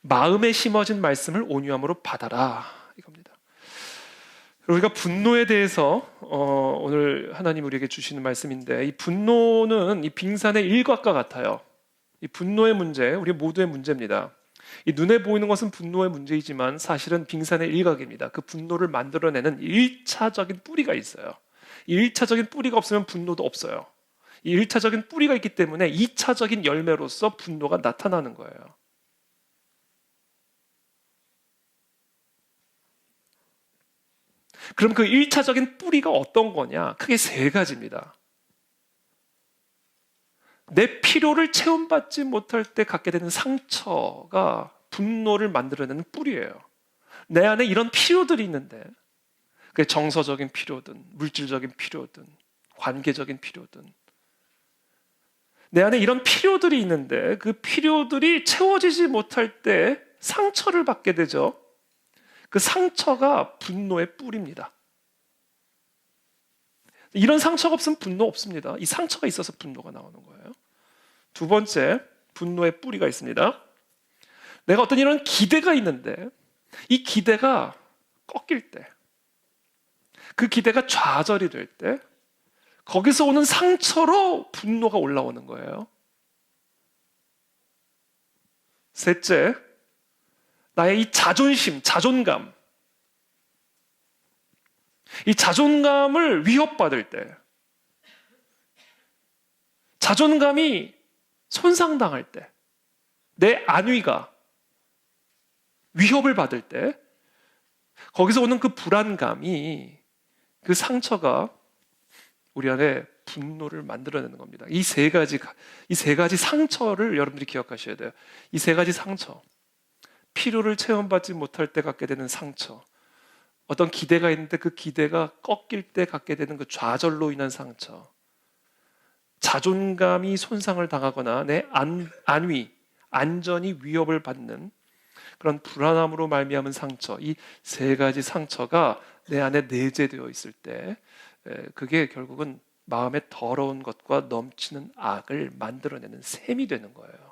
마음에 심어진 말씀을 온유함으로 받아라. 이겁니다. 우리가 분노에 대해서 오늘 하나님 우리에게 주시는 말씀인데, 이 분노는 이 빙산의 일각과 같아요. 이 분노의 문제, 우리 모두의 문제입니다. 이 눈에 보이는 것은 분노의 문제이지만 사실은 빙산의 일각입니다. 그 분노를 만들어내는 1차적인 뿌리가 있어요. 이 1차적인 뿌리가 없으면 분노도 없어요. 이 1차적인 뿌리가 있기 때문에 2차적인 열매로서 분노가 나타나는 거예요. 그럼 그 1차적인 뿌리가 어떤 거냐? 크게 세 가지입니다. 내 필요를 체험받지 못할 때 갖게 되는 상처가 분노를 만들어내는 뿌리예요. 내 안에 이런 필요들이 있는데, 그게 정서적인 필요든 물질적인 필요든 관계적인 필요든, 내 안에 이런 필요들이 있는데 그 필요들이 채워지지 못할 때 상처를 받게 되죠. 그 상처가 분노의 뿌리입니다. 이런 상처가 없으면 분노 없습니다. 이 상처가 있어서 분노가 나오는 거예요. 두 번째, 분노의 뿌리가 있습니다. 내가 어떤 이런 기대가 있는데 이 기대가 꺾일 때, 그 기대가 좌절이 될 때, 거기서 오는 상처로 분노가 올라오는 거예요. 셋째, 나의 이 자존심, 자존감, 이 자존감을 위협받을 때, 자존감이 손상당할 때, 내 안위가 위협을 받을 때, 거기서 오는 그 불안감이, 그 상처가 우리 안에 분노를 만들어내는 겁니다. 이 세 가지 상처를 여러분들이 기억하셔야 돼요. 이 세 가지 상처, 필요를 체험받지 못할 때 갖게 되는 상처, 어떤 기대가 있는데 그 기대가 꺾일 때 갖게 되는 그 좌절로 인한 상처, 자존감이 손상을 당하거나 내 안위, 안전이 위협을 받는 그런 불안함으로 말미암은 상처, 이 세 가지 상처가 내 안에 내재되어 있을 때 그게 결국은 마음의 더러운 것과 넘치는 악을 만들어내는 셈이 되는 거예요.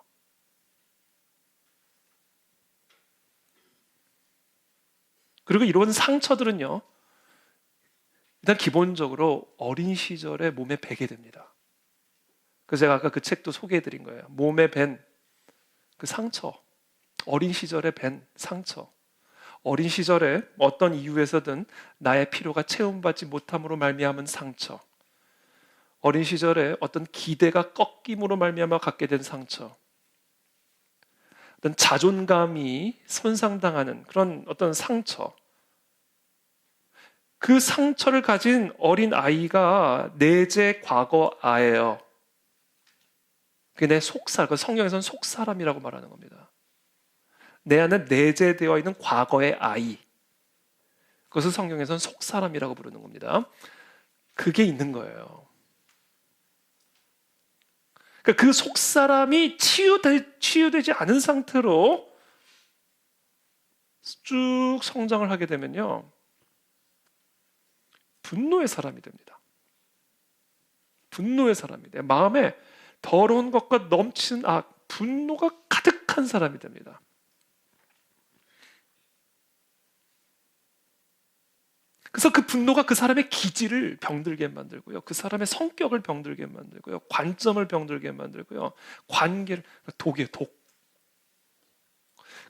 그리고 이런 상처들은요, 일단 기본적으로 어린 시절에 몸에 배게 됩니다. 그래서 제가 아까 그 책도 소개해드린 거예요. 몸에 밴 그 상처, 어린 시절에 밴 상처, 어린 시절에 어떤 이유에서든 나의 필요가 체험받지 못함으로 말미암은 상처, 어린 시절에 어떤 기대가 꺾임으로 말미암아 갖게 된 상처, 어떤 자존감이 손상당하는 그런 어떤 상처, 그 상처를 가진 어린 아이가 내재 과거아예요. 그게 내 속살, 그 성경에서는 속사람이라고 말하는 겁니다. 내 안에 내재되어 있는 과거의 아이, 그것을 성경에서는 속사람이라고 부르는 겁니다. 그게 있는 거예요. 그러니까 그 속사람이 치유되지 않은 상태로 쭉 성장을 하게 되면요, 분노의 사람이 됩니다. 분노의 사람이 돼요. 마음에 더러운 것과 넘치는 분노가 가득한 사람이 됩니다. 그래서 그 분노가 그 사람의 기질을 병들게 만들고요, 그 사람의 성격을 병들게 만들고요, 관점을 병들게 만들고요, 관계를, 독이에요, 독.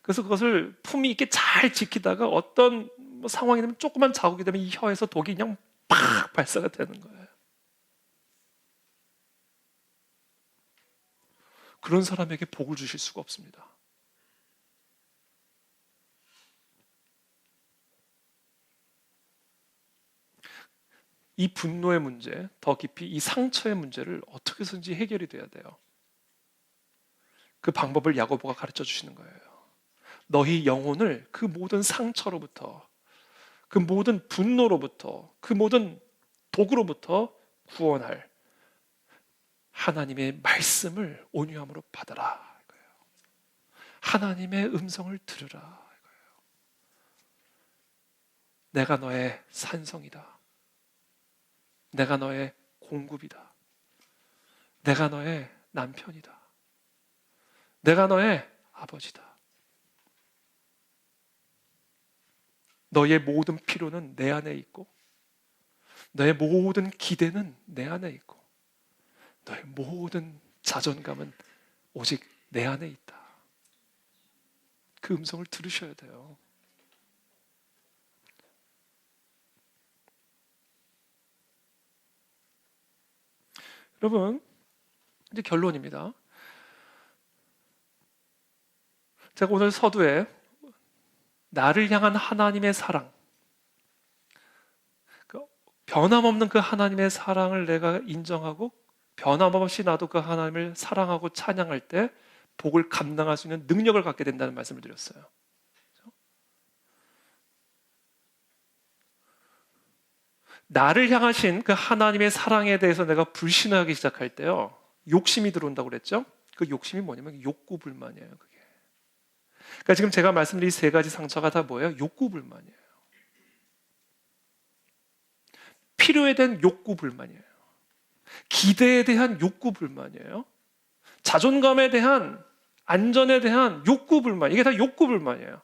그래서 그것을 품위 있게 잘 지키다가 어떤 상황이 되면, 조그만 자국이 되면 이 혀에서 독이 그냥 팍 발사가 되는 거예요. 그런 사람에게 복을 주실 수가 없습니다. 이 분노의 문제, 더 깊이 이 상처의 문제를 어떻게 해서든지 해결이 돼야 돼요. 그 방법을 야고보가 가르쳐 주시는 거예요. 너희 영혼을 그 모든 상처로부터, 그 모든 분노로부터, 그 모든 독으로부터 구원할 하나님의 말씀을 온유함으로 받아라. 하나님의 음성을 들으라. 내가 너의 산성이다. 내가 너의 공급이다. 내가 너의 남편이다. 내가 너의 아버지다. 너의 모든 필요는 내 안에 있고, 너의 모든 기대는 내 안에 있고, 너의 모든 자존감은 오직 내 안에 있다. 그 음성을 들으셔야 돼요. 여러분, 이제 결론입니다. 제가 오늘 서두에 나를 향한 하나님의 사랑, 변함없는 그 하나님의 사랑을 내가 인정하고 변함없이 나도 그 하나님을 사랑하고 찬양할 때 복을 감당할 수 있는 능력을 갖게 된다는 말씀을 드렸어요. 나를 향하신 그 하나님의 사랑에 대해서 내가 불신하기 시작할 때요, 욕심이 들어온다고 그랬죠? 그 욕심이 뭐냐면 욕구불만이에요. 그게. 그러니까 지금 제가 말씀드린 세 가지 상처가 다 뭐예요? 욕구불만이에요. 필요에 대한 욕구불만이에요. 기대에 대한 욕구불만이에요. 자존감에 대한, 안전에 대한 욕구불만, 이게 다 욕구불만이에요.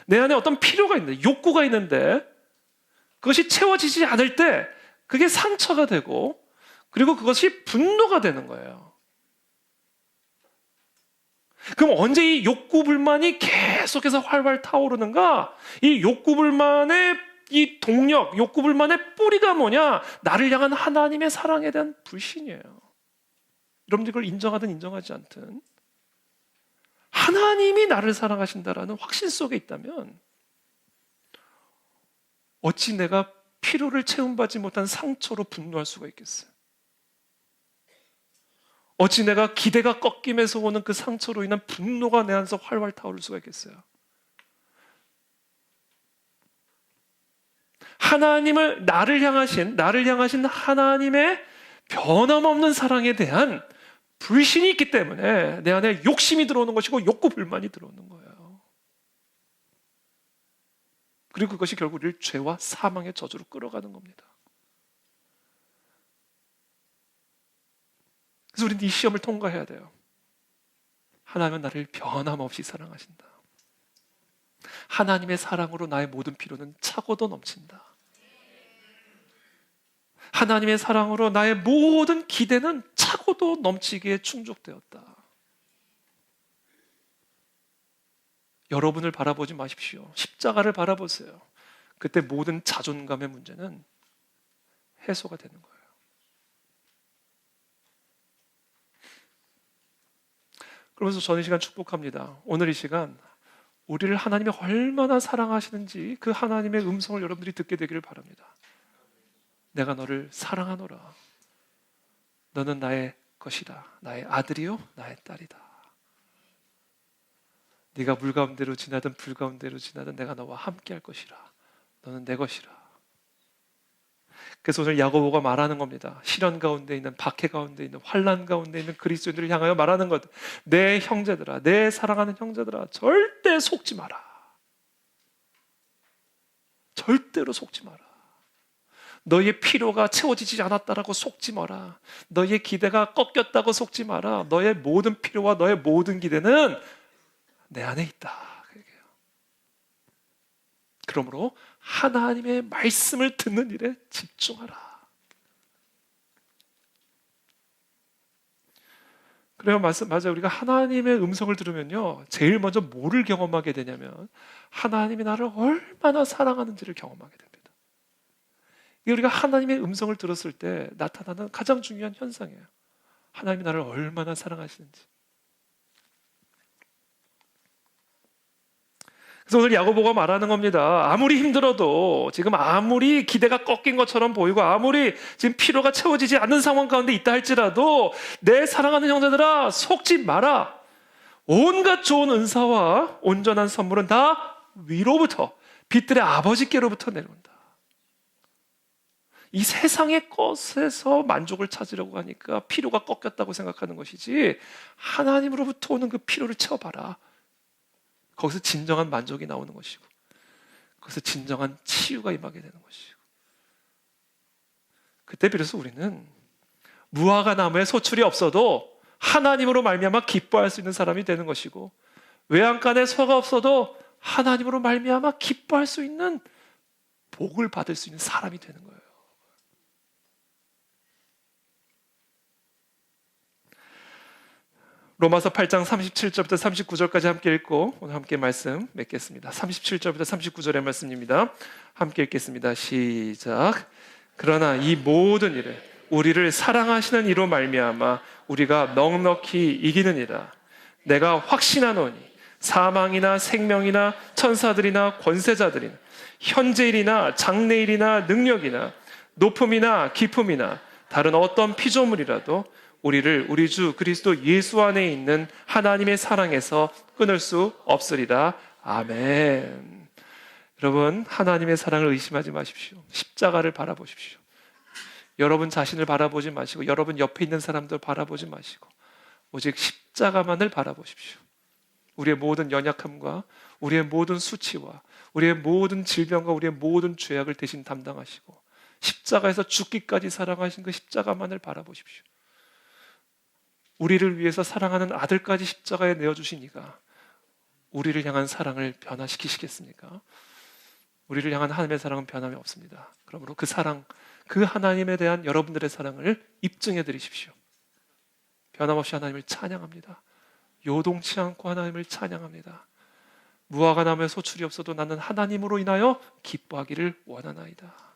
내 안에 어떤 필요가 있는데, 욕구가 있는데 그것이 채워지지 않을 때 그게 상처가 되고, 그리고 그것이 분노가 되는 거예요. 그럼 언제 이 욕구불만이 계속해서 활활 타오르는가? 이 욕구불만의 이 동력, 욕구불만의 뿌리가 뭐냐? 나를 향한 하나님의 사랑에 대한 불신이에요. 여러분들 그걸 인정하든 인정하지 않든 하나님이 나를 사랑하신다라는 확신 속에 있다면 어찌 내가 필요를 채움받지 못한 상처로 분노할 수가 있겠어요? 어찌 내가 기대가 꺾임에서 오는 그 상처로 인한 분노가 내 안에서 활활 타오를 수가 있겠어요? 나를 향하신 하나님의 변함없는 사랑에 대한 불신이 있기 때문에 내 안에 욕심이 들어오는 것이고 욕구불만이 들어오는 거예요. 그리고 그것이 결국 우리를 죄와 사망의 저주로 끌어가는 겁니다. 그래서 우리는 이 시험을 통과해야 돼요. 하나님은 나를 변함없이 사랑하신다. 하나님의 사랑으로 나의 모든 필요는 차고도 넘친다. 하나님의 사랑으로 나의 모든 기대는 차고도 넘치기에 충족되었다. 여러분을 바라보지 마십시오. 십자가를 바라보세요. 그때 모든 자존감의 문제는 해소가 되는 거예요. 그러면서 저는 이 시간 축복합니다. 오늘 이 시간 우리를 하나님이 얼마나 사랑하시는지 그 하나님의 음성을 여러분들이 듣게 되기를 바랍니다. 내가 너를 사랑하노라. 너는 나의 것이다. 나의 아들이요 나의 딸이다. 네가 물 가운데로 지나든 불 가운데로 지나든 내가 너와 함께 할 것이라. 너는 내 것이라. 그래서 오늘 야고보가 말하는 겁니다. 시련 가운데 있는, 박해 가운데 있는, 환난 가운데 있는 그리스도인들을 향하여 말하는 것. 내 형제들아, 내 사랑하는 형제들아, 절대 속지 마라. 절대로 속지 마라. 너의 필요가 채워지지 않았다라고 속지 마라. 너의 기대가 꺾였다고 속지 마라. 너의 모든 필요와 너의 모든 기대는 내 안에 있다. 그러므로 하나님의 말씀을 듣는 일에 집중하라. 그래요, 맞아요. 우리가 하나님의 음성을 들으면요, 제일 먼저 뭐를 경험하게 되냐면 하나님이 나를 얼마나 사랑하는지를 경험하게 됩니다. 이게 우리가 하나님의 음성을 들었을 때 나타나는 가장 중요한 현상이에요. 하나님이 나를 얼마나 사랑하시는지. 그래서 오늘 야고보가 말하는 겁니다. 아무리 힘들어도, 지금 아무리 기대가 꺾인 것처럼 보이고, 아무리 지금 필요가 채워지지 않는 상황 가운데 있다 할지라도 내 사랑하는 형제들아, 속지 마라. 온갖 좋은 은사와 온전한 선물은 다 위로부터, 빛들의 아버지께로부터 내려온다. 이 세상의 것에서 만족을 찾으려고 하니까 필요가 꺾였다고 생각하는 것이지, 하나님으로부터 오는 그 필요를 채워봐라. 거기서 진정한 만족이 나오는 것이고, 거기서 진정한 치유가 임하게 되는 것이고, 그때 비로소 우리는 무화과 나무에 소출이 없어도 하나님으로 말미암아 기뻐할 수 있는 사람이 되는 것이고, 외양간에 소가 없어도 하나님으로 말미암아 기뻐할 수 있는, 복을 받을 수 있는 사람이 되는 거예요. 로마서 8장 37절부터 39절까지 함께 읽고 오늘 함께 말씀 맺겠습니다. 37절부터 39절의 말씀입니다. 함께 읽겠습니다. 시작. 그러나 이 모든 일에 우리를 사랑하시는 이로 말미암아 우리가 넉넉히 이기느니라. 내가 확신하노니 사망이나 생명이나 천사들이나 권세자들이나 현재일이나 장래일이나 능력이나 높음이나 깊음이나 다른 어떤 피조물이라도 우리를 우리 주 그리스도 예수 안에 있는 하나님의 사랑에서 끊을 수 없으리라. 아멘. 여러분, 하나님의 사랑을 의심하지 마십시오. 십자가를 바라보십시오. 여러분 자신을 바라보지 마시고, 여러분 옆에 있는 사람들 바라보지 마시고, 오직 십자가만을 바라보십시오. 우리의 모든 연약함과 우리의 모든 수치와 우리의 모든 질병과 우리의 모든 죄악을 대신 담당하시고 십자가에서 죽기까지 사랑하신 그 십자가만을 바라보십시오. 우리를 위해서 사랑하는 아들까지 십자가에 내어주신 이가 우리를 향한 사랑을 변화시키시겠습니까? 우리를 향한 하나님의 사랑은 변함이 없습니다. 그러므로 그 사랑, 그 하나님에 대한 여러분들의 사랑을 입증해 드리십시오. 변함없이 하나님을 찬양합니다. 요동치 않고 하나님을 찬양합니다. 무화과 나무에 소출이 없어도 나는 하나님으로 인하여 기뻐하기를 원하나이다.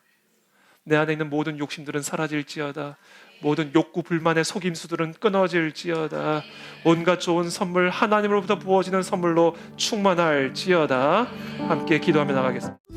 내 안에 있는 모든 욕심들은 사라질지어다. 모든 욕구 불만의 속임수들은 끊어질지어다. 온갖 좋은 선물, 하나님으로부터 부어지는 선물로 충만할지어다. 함께 기도하며 나가겠습니다.